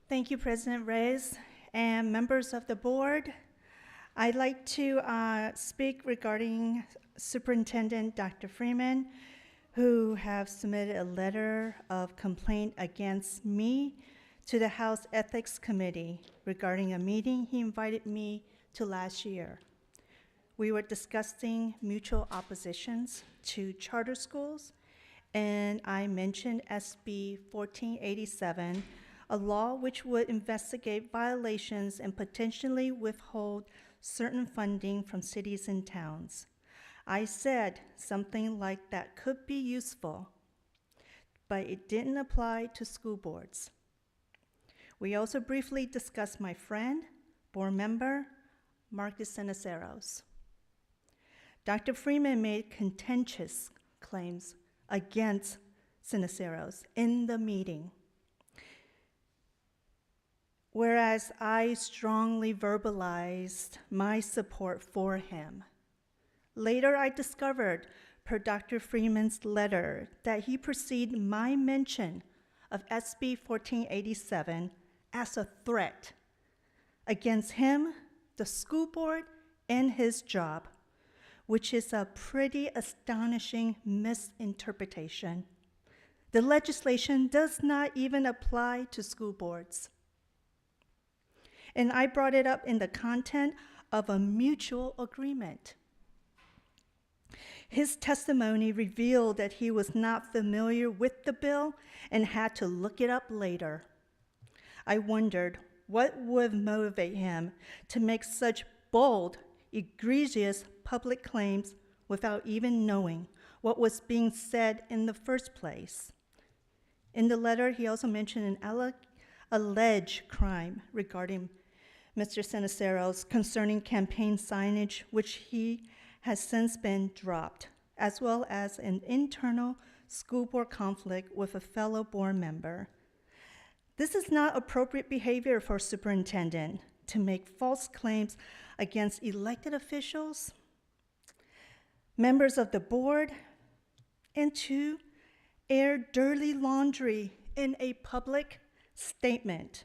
Thank you, President Reyes and members of the board. I'd like to speak regarding Superintendent Dr. Freeman, who have submitted a letter of complaint against me to the House Ethics Committee regarding a meeting he invited me to last year. We were discussing mutual oppositions to charter schools, and I mentioned SB 1487, a law which would investigate violations and potentially withhold certain funding from cities and towns. I said something like that could be useful, but it didn't apply to school boards. We also briefly discussed my friend, board member, Marcus Seniceros. Dr. Freeman made contentious claims against Seniceros in the meeting, whereas I strongly verbalized my support for him. Later, I discovered, per Dr. Freeman's letter, that he perceived my mention of SB 1487 as a threat against him, the school board, and his job, which is a pretty astonishing misinterpretation. The legislation does not even apply to school boards. And I brought it up in the content of a mutual agreement. His testimony revealed that he was not familiar with the bill and had to look it up later. I wondered what would motivate him to make such bold, egregious public claims without even knowing what was being said in the first place. In the letter, he also mentioned an alleged crime regarding Mr. Seniceros concerning campaign signage, which he has since been dropped, as well as an internal school board conflict with a fellow board member. This is not appropriate behavior for a superintendent to make false claims against elected officials, members of the board, and to air dirty laundry in a public statement.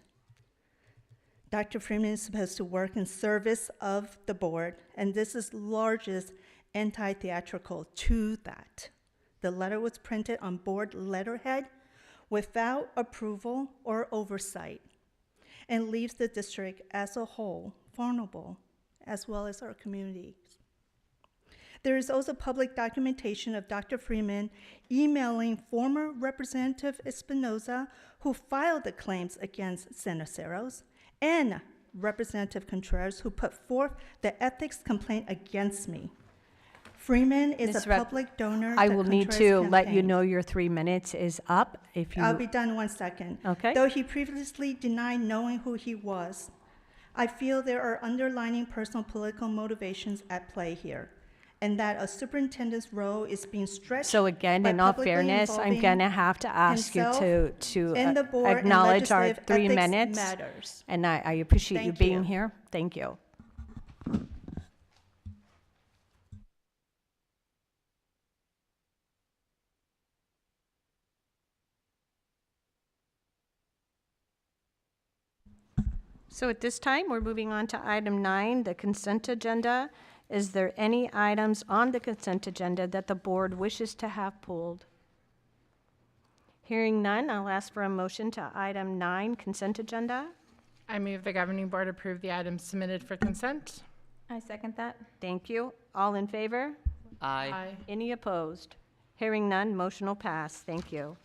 Dr. Freeman is supposed to work in service of the board, and this is largest anti-theatrical to that. The letter was printed on board letterhead without approval or oversight and leaves the district as a whole vulnerable, as well as our communities. There is also public documentation of Dr. Freeman emailing former Representative Espinoza, who filed the claims against Seniceros, and Representative Contreras, who put forth the ethics complaint against me. Freeman is Ms. a Rep, public donor. I to will need Contreras to let you campaign. know your 3 minutes is up. If you, I'll be done in 1 second. Okay. Though he previously denied knowing who he was, I feel there are underlying personal political motivations at play here, and that a superintendent's role is being stretched. So again, by in all publicly fairness, I'm involving going to have to ask you himself to and the board in acknowledge our legislative 3 ethics minutes. matters. And I appreciate you Thank being you. here. Thank you. So at this time, we're moving on to item 9, the consent agenda. Is there any items on the consent agenda that the board wishes to have pulled? Hearing none, I'll ask for a motion to item 9, consent agenda. I move the governing board approve the items submitted for consent. I second that. Thank you. All in favor? Aye. Any opposed? Hearing none, motion will pass. Thank you.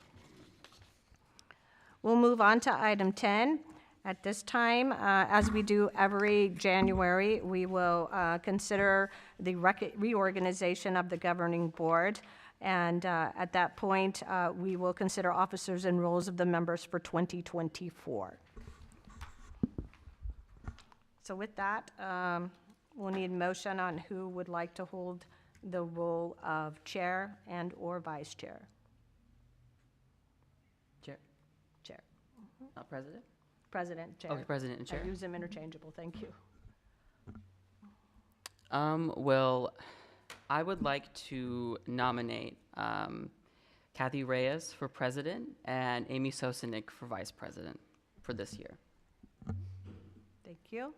We'll move on to item 10. At this time, as we do every January, we will consider the reorganization of the governing board. And at that point, we will consider officers and roles of the members for 2024. So with that, We'll need a motion on who would like to hold the role of chair and/or vice chair. Chair. Chair. President? President, chair. Okay, President and Chair. I use them interchangeable, thank you. Well, I would like to nominate Kathy Reyes for President and Amy Sosinik for Vice President for this year. Thank you.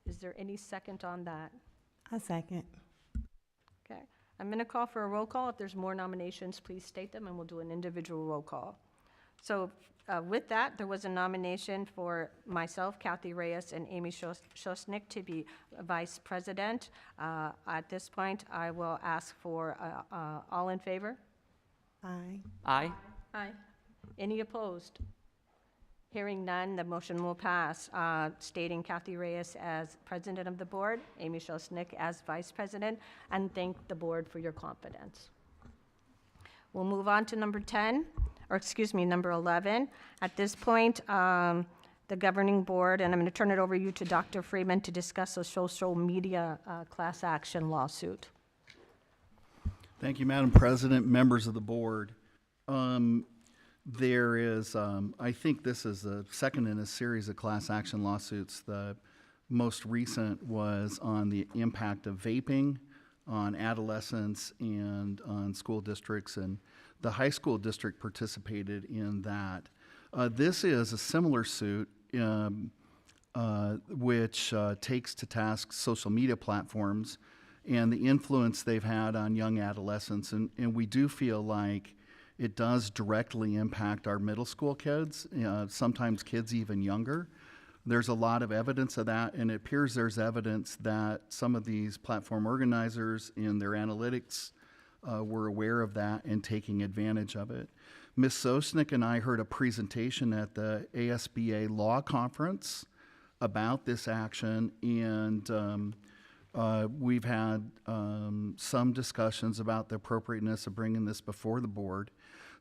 Is there any second on that? A second. Okay, I'm going to call for a roll call. If there's more nominations, please state them, and we'll do an individual roll call. So with that, there was a nomination for myself, Kathy Reyes, and Amy Shosnick to be Vice President. At this point, I will ask for all in favor? Aye. Aye. Aye. Any opposed? Hearing none, the motion will pass, stating Kathy Reyes as President of the Board, Amy Shosnick as Vice President, and thank the Board for your confidence. We'll move on to number 10, or excuse me, number 11. At this point, the Governing Board, and I'm going to turn it over you to Dr. Freeman to discuss a social media class action lawsuit. Thank you, Madam President, members of the board. There is, I think this is the second in a series of class action lawsuits. The most recent was on the impact of vaping on adolescents and on school districts, and the high school district participated in that. This is a similar suit which takes to task social media platforms and the influence they've had on young adolescents, and we do feel like it does directly impact our middle school kids, sometimes kids even younger. There's a lot of evidence of that, and it appears there's evidence that some of these platform organizers in their analytics were aware of that and taking advantage of it. Ms. Sosnick and I heard a presentation at the ASBA Law Conference about this action, and we've had some discussions about the appropriateness of bringing this before the board.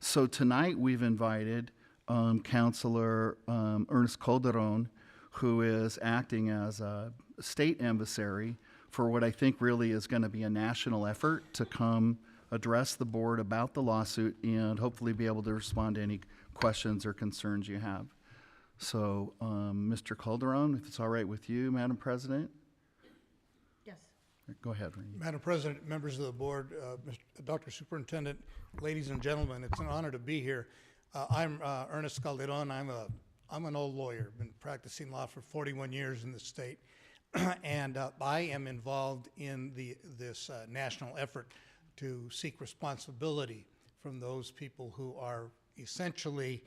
So tonight we've invited Counselor Ernest Calderon, who is acting as a state emissary for what I think really is going to be a national effort to come address the board about the lawsuit and hopefully be able to respond to any questions or concerns you have. So, Mr. Calderon, if it's all right with you, Madam President? Yes. Go ahead, Randy. Madam President, members of the board, Dr. Superintendent, ladies and gentlemen, it's an honor to be here. I'm Ernest Calderon. I'm an old lawyer, been practicing law for 41 years in the state, and I am involved in this national effort to seek responsibility from those people who are essentially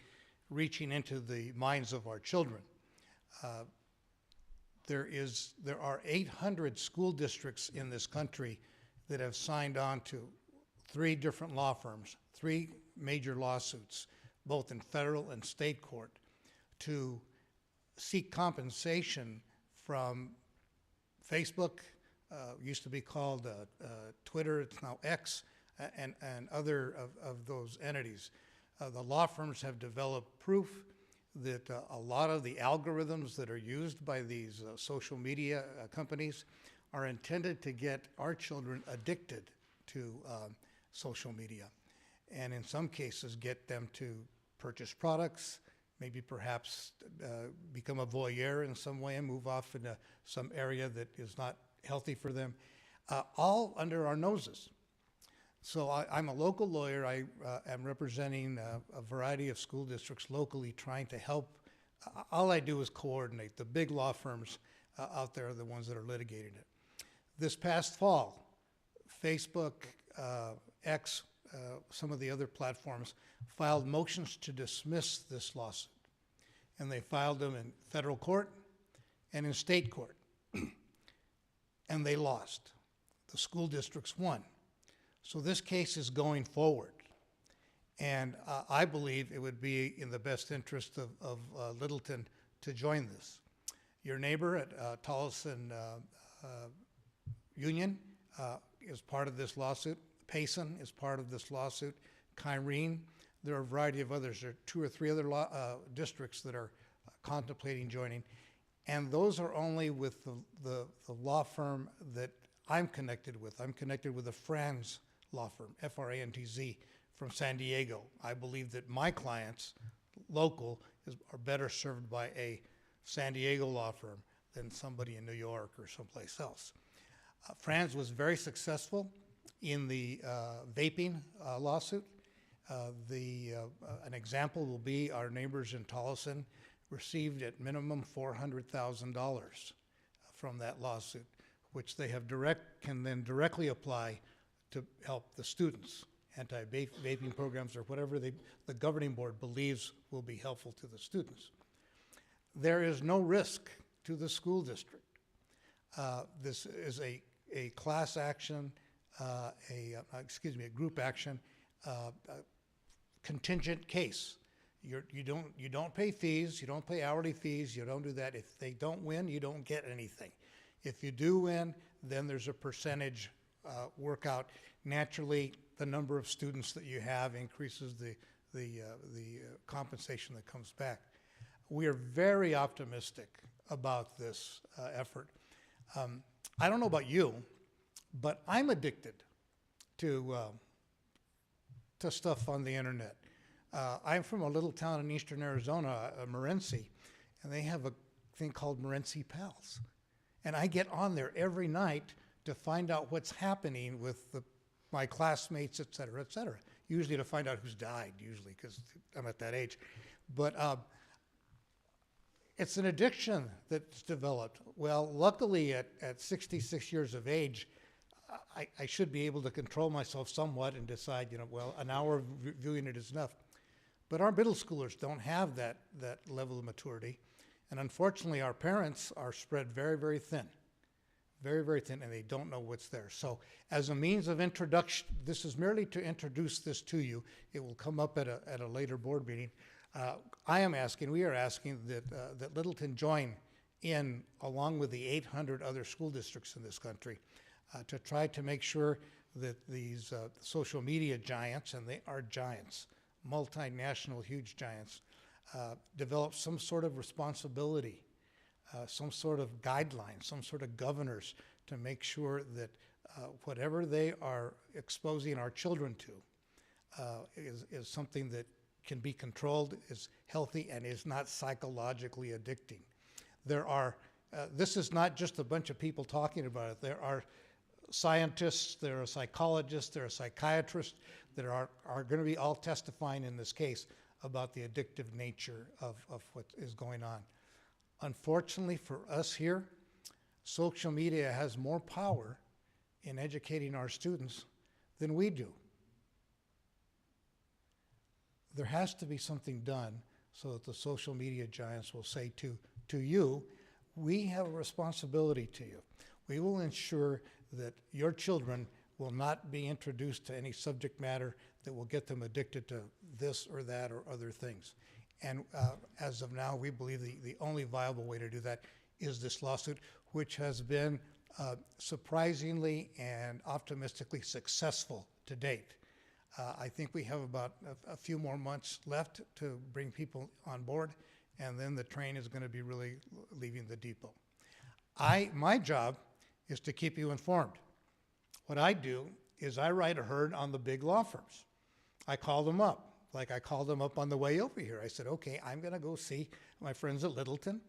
reaching into the minds of our children. There are 800 school districts in this country that have signed on to 3 different law firms, 3 major lawsuits, both in federal and state court, to seek compensation from Facebook, used to be called Twitter, it's now X, and other of those entities. The law firms have developed proof that a lot of the algorithms that are used by these social media companies are intended to get our children addicted to social media, and in some cases get them to purchase products, maybe perhaps become a voyeur in some way and move off into some area that is not healthy for them, all under our noses. So I'm a local lawyer. I am representing a variety of school districts locally, trying to help. All I do is coordinate. The big law firms out there are the ones that are litigating it. This past fall, Facebook, X, some of the other platforms filed motions to dismiss this lawsuit. And they filed them in federal court and in state court. And they lost. The school districts won. So this case is going forward. And I believe it would be in the best interest of Littleton to join this. Your neighbor at Tolleson Union is part of this lawsuit. Payson is part of this lawsuit. Kyrene. There are a variety of others. There are 2 or 3 other districts that are contemplating joining. And those are only with the law firm that I'm connected with. I'm connected with the Franz law firm, F-R-A-N-T-Z, from San Diego. I believe that my clients, local, are better served by a San Diego law firm than somebody in New York or someplace else. Franz was very successful in the vaping lawsuit. An example will be our neighbors in Tolleson received at minimum $400,000 from that lawsuit, which they can then directly apply to help the students, anti-vaping programs or whatever the governing board believes will be helpful to the students. There is no risk to the school district. This is a class action, a group action, contingent case. You don't pay fees, you don't pay hourly fees, you don't do that. If they don't win, you don't get anything. If you do win, then there's a percentage workout. Naturally, the number of students that you have increases the compensation that comes back. We are very optimistic about this effort. I don't know about you, but I'm addicted to stuff on the internet. I'm from a little town in eastern Arizona, Morenci, and they have a thing called Morenci Pals. And I get on there every night to find out what's happening with my classmates, et cetera, usually to find out who's died, usually, because I'm at that age. But it's an addiction that's developed. Well, luckily at 66 years of age, I should be able to control myself somewhat and decide, well, an hour of viewing it is enough. But our middle schoolers don't have that level of maturity. And unfortunately, our parents are spread very, very thin. Very, very thin, and they don't know what's there. So as a means of introduction, this is merely to introduce this to you. It will come up at a later board meeting. We are asking that Littleton join in, along with the 800 other school districts in this country, to try to make sure that these social media giants, and they are giants, multinational huge giants, develop some sort of responsibility, some sort of guidelines, some sort of governors to make sure that whatever they are exposing our children to is something that can be controlled, is healthy, and is not psychologically addicting. This is not just a bunch of people talking about it. There are scientists, there are psychologists, there are psychiatrists that are going to be all testifying in this case about the addictive nature of what is going on. Unfortunately for us here, social media has more power in educating our students than we do. There has to be something done so that the social media giants will say to you, we have a responsibility to you. We will ensure that your children will not be introduced to any subject matter that will get them addicted to this or that or other things. And as of now, we believe the only viable way to do that is this lawsuit, which has been surprisingly and optimistically successful to date. I think we have about a few more months left to bring people on board, and then the train is going to be really leaving the depot. My job is to keep you informed. What I do is I write a herd on the big law firms. I call them up. Like I called them up on the way over here. I said, okay, I'm going to go see my friends at Littleton.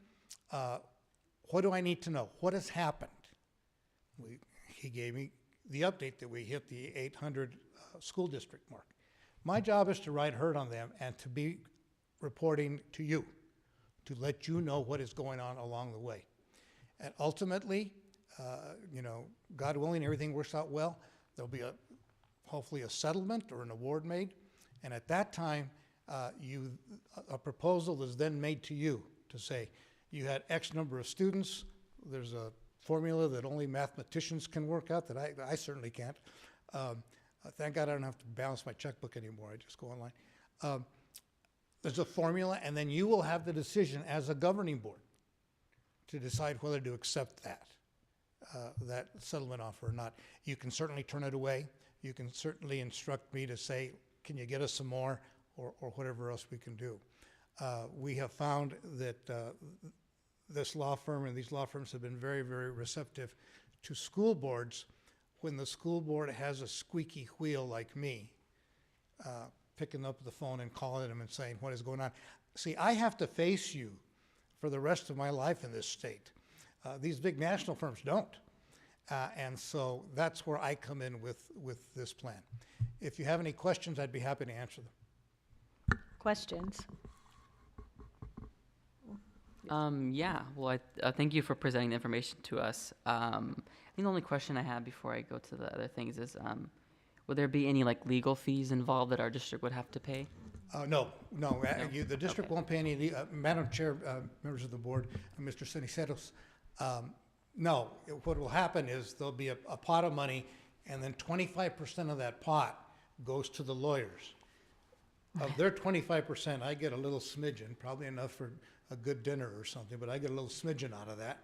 What do I need to know? What has happened? He gave me the update that we hit the 800 school district mark. My job is to write herd on them and to be reporting to you, to let you know what is going on along the way. And ultimately, God willing, everything works out well. There'll be hopefully a settlement or an award made. And at that time, a proposal is then made to you to say, you had X number of students. There's a formula that only mathematicians can work out that I certainly can't. Thank God I don't have to balance my checkbook anymore. I just go online. There's a formula, and then you will have the decision as a governing board to decide whether to accept that settlement offer or not. You can certainly turn it away. You can certainly instruct me to say, can you get us some more, or whatever else we can do. We have found that this law firm and these law firms have been very, very receptive to school boards when the school board has a squeaky wheel like me, picking up the phone and calling them and saying, what is going on? See, I have to face you for the rest of my life in this state. These big national firms don't. And so that's where I come in with this plan. If you have any questions, I'd be happy to answer them. Questions? Yeah, well, thank you for presenting the information to us. I think the only question I have before I go to the other things is, would there be any like legal fees involved that our district would have to pay? No. The district won't pay any, Madam Chair, members of the board, and Mr. Ceniceros, no. What will happen is there'll be a pot of money, and then 25% of that pot goes to the lawyers. Of their 25%, I get a little smidgen, probably enough for a good dinner or something, but I get a little smidgen out of that.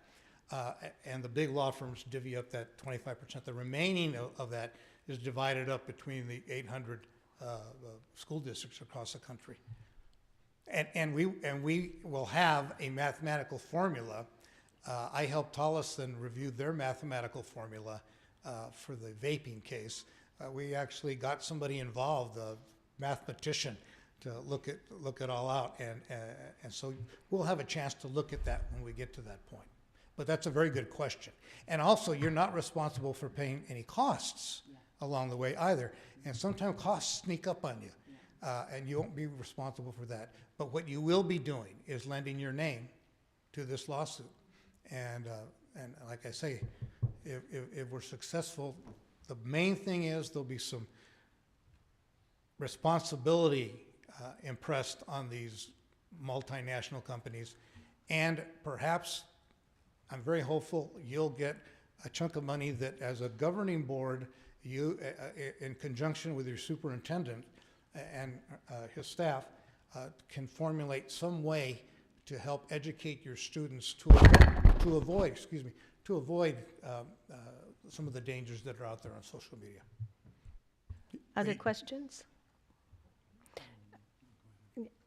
And the big law firms divvy up that 25%. The remaining of that is divided up between the 800 school districts across the country. And we will have a mathematical formula. I helped Tolleson review their mathematical formula for the vaping case. We actually got somebody involved, a mathematician, to look it all out, and so we'll have a chance to look at that when we get to that point. But that's a very good question. And also, you're not responsible for paying any costs along the way either. And sometimes costs sneak up on you, and you won't be responsible for that. But what you will be doing is lending your name to this lawsuit. And like I say, if we're successful, the main thing is there'll be some responsibility impressed on these multinational companies, and perhaps, I'm very hopeful, you'll get a chunk of money that as a governing board, you, in conjunction with your superintendent and his staff, can formulate some way to help educate your students to avoid some of the dangers that are out there on social media. Other questions?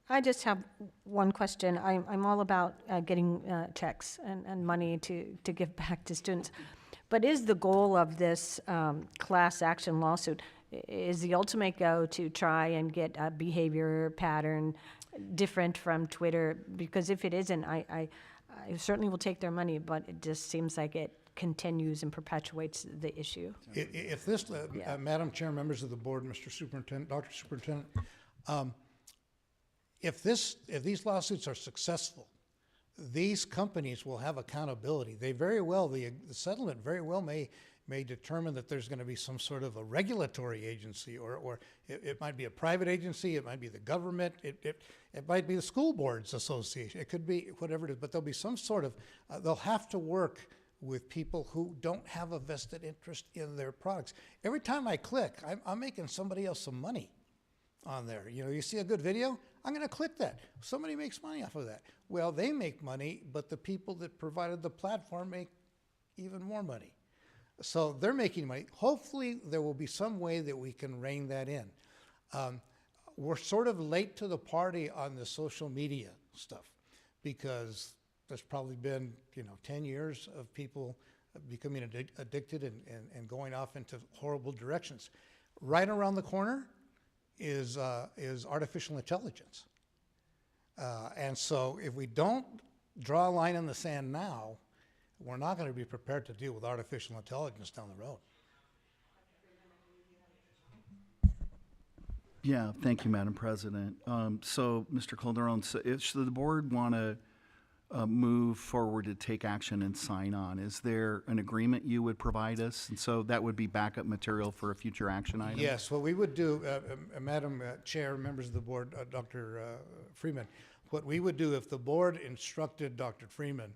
I just have one question. I'm all about getting checks and money to give back to students. But is the goal of this class action lawsuit, is the ultimate goal to try and get a behavior pattern different from Twitter? Because if it isn't, I certainly will take their money, but it just seems like it continues and perpetuates the issue. If this, Madam Chair, members of the board, Mr. Superintendent, Dr. Superintendent, if these lawsuits are successful, these companies will have accountability. They very well, the settlement very well may determine that there's going to be some sort of a regulatory agency, or it might be a private agency, it might be the government, it might be the school boards association, it could be whatever it is, but there'll be some sort of, they'll have to work with people who don't have a vested interest in their products. Every time I click, I'm making somebody else some money on there. You know, you see a good video, I'm going to click that. Somebody makes money off of that. Well, they make money, but the people that provided the platform make even more money. So they're making money. Hopefully, there will be some way that we can rein that in. We're sort of late to the party on the social media stuff, because there's probably been 10 years of people becoming addicted and going off into horrible directions. Right around the corner is artificial intelligence. And so if we don't draw a line in the sand now, we're not going to be prepared to deal with artificial intelligence down the road. Yeah, thank you, Madam President. So, Mr. Calderon, should the board want to move forward to take action and sign on, is there an agreement you would provide us? And so that would be backup material for a future action item? Yes, what we would do, Madam Chair, members of the board, Dr. Freeman, what we would do if the board instructed Dr. Freeman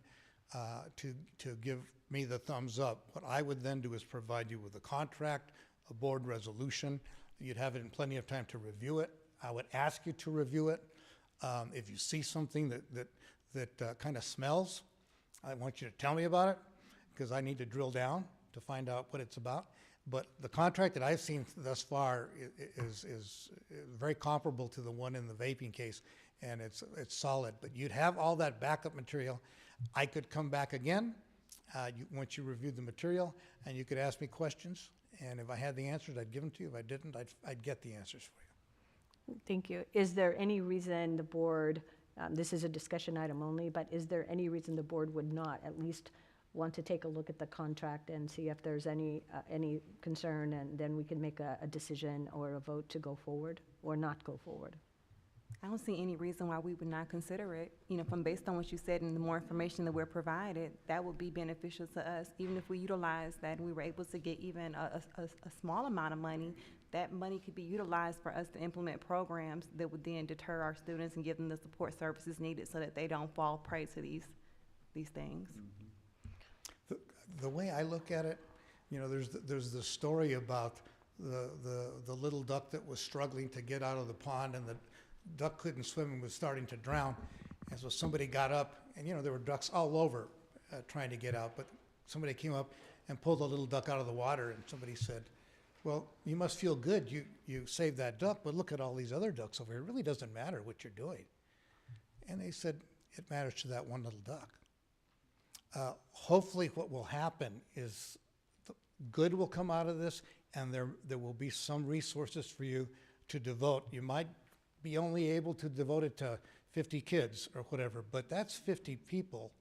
to give me the thumbs up, what I would then do is provide you with a contract, a board resolution. You'd have it in plenty of time to review it. I would ask you to review it. If you see something that kind of smells, I want you to tell me about it, because I need to drill down to find out what it's about. But the contract that I've seen thus far is very comparable to the one in the vaping case, and it's solid. But you'd have all that backup material. I could come back again once you reviewed the material, and you could ask me questions. And if I had the answers, I'd give them to you. If I didn't, I'd get the answers for you. Thank you. Is there any reason the board, this is a discussion item only, but is there any reason the board would not at least want to take a look at the contract and see if there's any concern, and then we can make a decision or a vote to go forward or not go forward? I don't see any reason why we would not consider it. You know, from based on what you said and the more information that we're provided, that would be beneficial to us. Even if we utilize that and we were able to get even a small amount of money, that money could be utilized for us to implement programs that would then deter our students and give them the support services needed so that they don't fall prey to these things. The way I look at it, you know, there's the story about the little duck that was struggling to get out of the pond, and the duck couldn't swim and was starting to drown. And so somebody got up, and you know, there were ducks all over trying to get out, but somebody came up and pulled the little duck out of the water, and somebody said, well, you must feel good, you saved that duck, but look at all these other ducks over here. It really doesn't matter what you're doing. And they said, it matters to that one little duck. Hopefully what will happen is good will come out of this, and there will be some resources for you to devote. You might be only able to devote it to 50 kids or whatever, but that's 50 people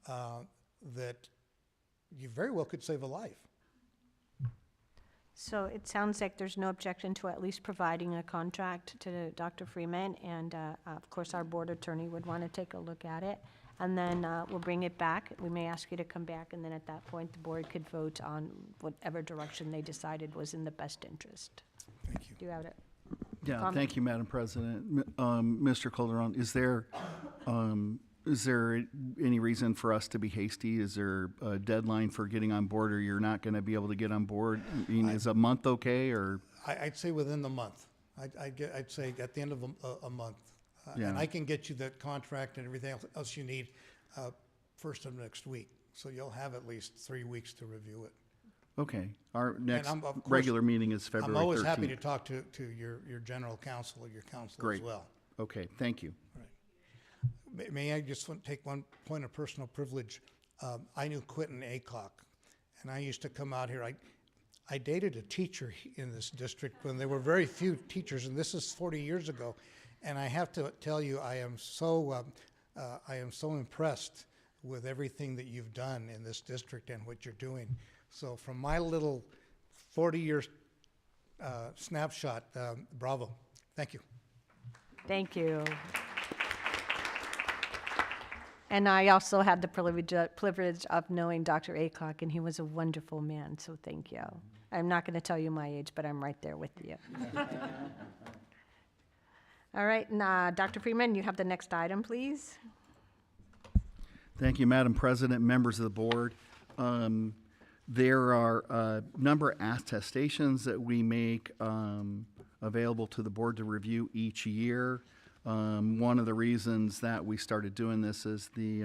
that you very well could save a life. So it sounds like there's no objection to at least providing a contract to Dr. Freeman, and of course our board attorney would want to take a look at it, and then we'll bring it back. We may ask you to come back, and then at that point the board could vote on whatever direction they decided was in the best interest. Thank you. Do you have it? Yeah, thank you, Madam President. Mr. Calderon, is there any reason for us to be hasty? Is there a deadline for getting on board, or you're not going to be able to get on board? I mean, is a month okay, or? I'd say within the month. I'd say at the end of a month. Yeah. And I can get you that contract and everything else you need first of next week. So you'll have at least 3 weeks to review it. Okay. Our next of course, regular meeting is February 13th. I'm always happy to talk to your general counsel or your counsel Great. as well. Okay, thank you. Right. May I just take one point of personal privilege? I knew Quinton Acock, and I used to come out here. I dated a teacher in this district when there were very few teachers, and this is 40 years ago. And I have to tell you, I am so impressed with everything that you've done in this district and what you're doing. So from my little 40-year snapshot, bravo. Thank you. Thank you. And I also had the privilege of knowing Dr. Acock, and he was a wonderful man, so thank you. I'm not going to tell you my age, but I'm right there with you. All right, and, Dr. Freeman, you have the next item, please. Thank you, Madam President, members of the board. There are a number of attestations that we make available to the board to review each year. One of the reasons that we started doing this is the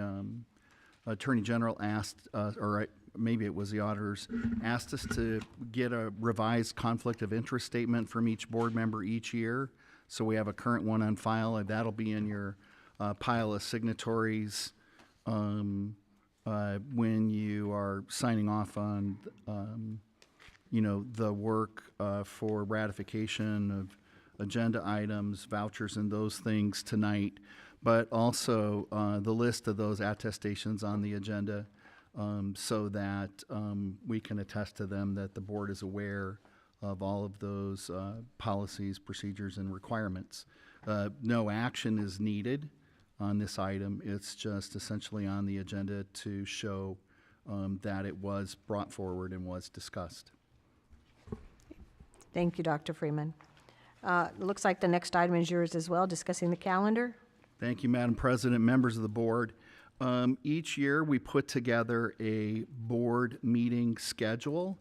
Attorney General asked, or maybe it was the auditors, asked us to get a revised conflict of interest statement from each board member each year. So we have a current one on file, and that'll be in your pile of signatories when you are signing off on, the work for ratification of agenda items, vouchers, and those things tonight, but also the list of those attestations on the agenda so that we can attest to them that the board is aware of all of those policies, procedures, and requirements. No action is needed on this item. It's just essentially on the agenda to show that it was brought forward and was discussed. Thank you, Dr. Freeman. It looks like the next item is yours as well, discussing the calendar. Thank you, Madam President, members of the board. Each year we put together a board meeting schedule,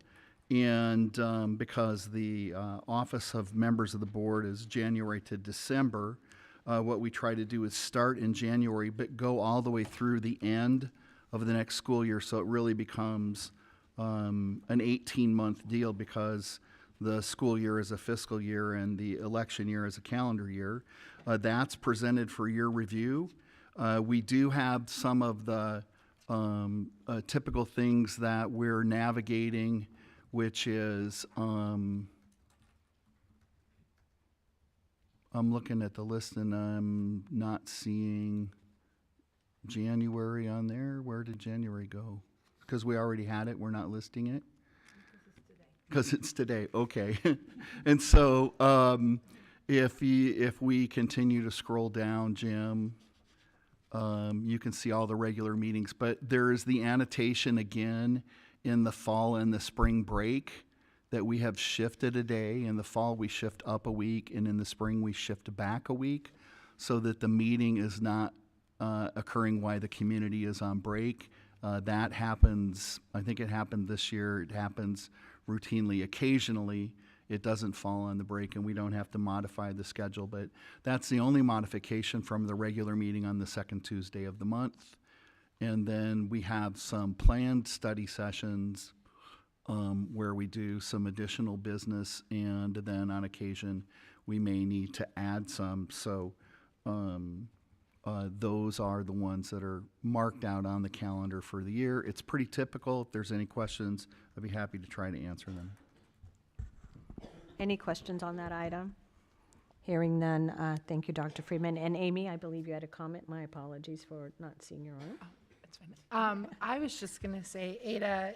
and because the office of members of the board is January to December, what we try to do is start in January but go all the way through the end of the next school year, so it really becomes an 18-month deal because the school year is a fiscal year and the election year is a calendar year. That's presented for your review. We do have some of the typical things that we're navigating, which is, I'm looking at the list and I'm not seeing January on there. Where did January go? Because we already had it, we're not listing it? Because it's today, okay. And so if we continue to scroll down, Jim, you can see all the regular meetings, but there is the annotation again in the fall and the spring break that we have shifted a day. In the fall, we shift up a week, and in the spring, we shift back a week, so that the meeting is not occurring while the community is on break. That happens, I think it happened this year, it happens routinely. Occasionally, it doesn't fall on the break and we don't have to modify the schedule, but that's the only modification from the regular meeting on the second Tuesday of the month. And then we have some planned study sessions where we do some additional business, and then on occasion we may need to add some. So those are the ones that are marked out on the calendar for the year. It's pretty typical. If there's any questions, I'd be happy to try to answer them. Any questions on that item? Hearing none, thank you, Dr. Freeman. And Amy, I believe you had a comment. My apologies for not seeing your own. Oh, that's fine. I was just going to say, Ada,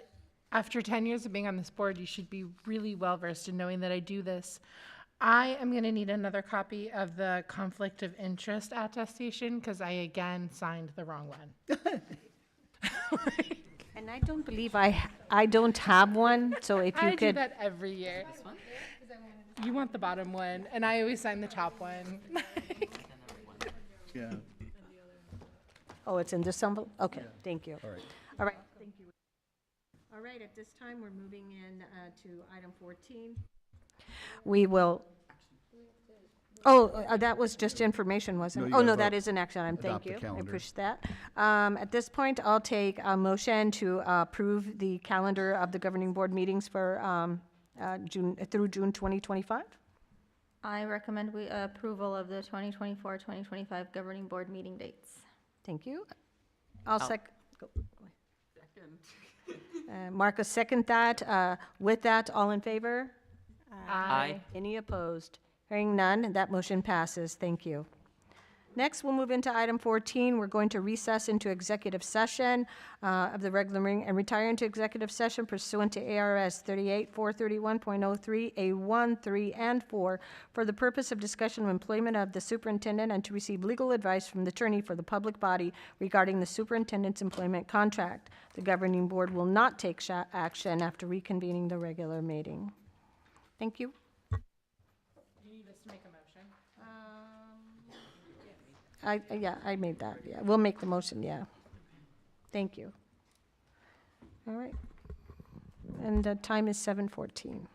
after 10 years of being on this board, you should be really well-versed in knowing that I do this. I am going to need another copy of the conflict of interest attestation because I, again, signed the wrong one. And I don't believe I don't have one, so if you I do could. that every year. This one? You want the bottom one, and I always sign the top one. Yeah. Oh, it's in this envelope? Okay, thank you. All right. All right, thank you. All right, at this time, we're moving in to item 14. We will, that was just information, wasn't it? No, Oh, you no, gotta that vote. is an action item, thank Adopt the you. I calendar. pushed that. At this point, I'll take a motion to approve the calendar of the governing board meetings for through June 2025. I recommend approval of the 2024-2025 governing board meeting dates. Thank you. I'll second. Marcus, second that. With that, all in favor? Aye. Any opposed? Hearing none, that motion passes. Thank you. Next, we'll move into item 14. We're going to recess into executive session of the regular meeting and retire into executive session pursuant to ARS 38-431.03, A1, 3, and 4 for the purpose of discussion of employment of the superintendent and to receive legal advice from the attorney for the public body regarding the superintendent's employment contract. The governing board will not take action after reconvening the regular meeting. Thank you. You need us to make a motion? Yeah, I made that, yeah. We'll make the motion, yeah. Thank you. All right. And the time is 7:14.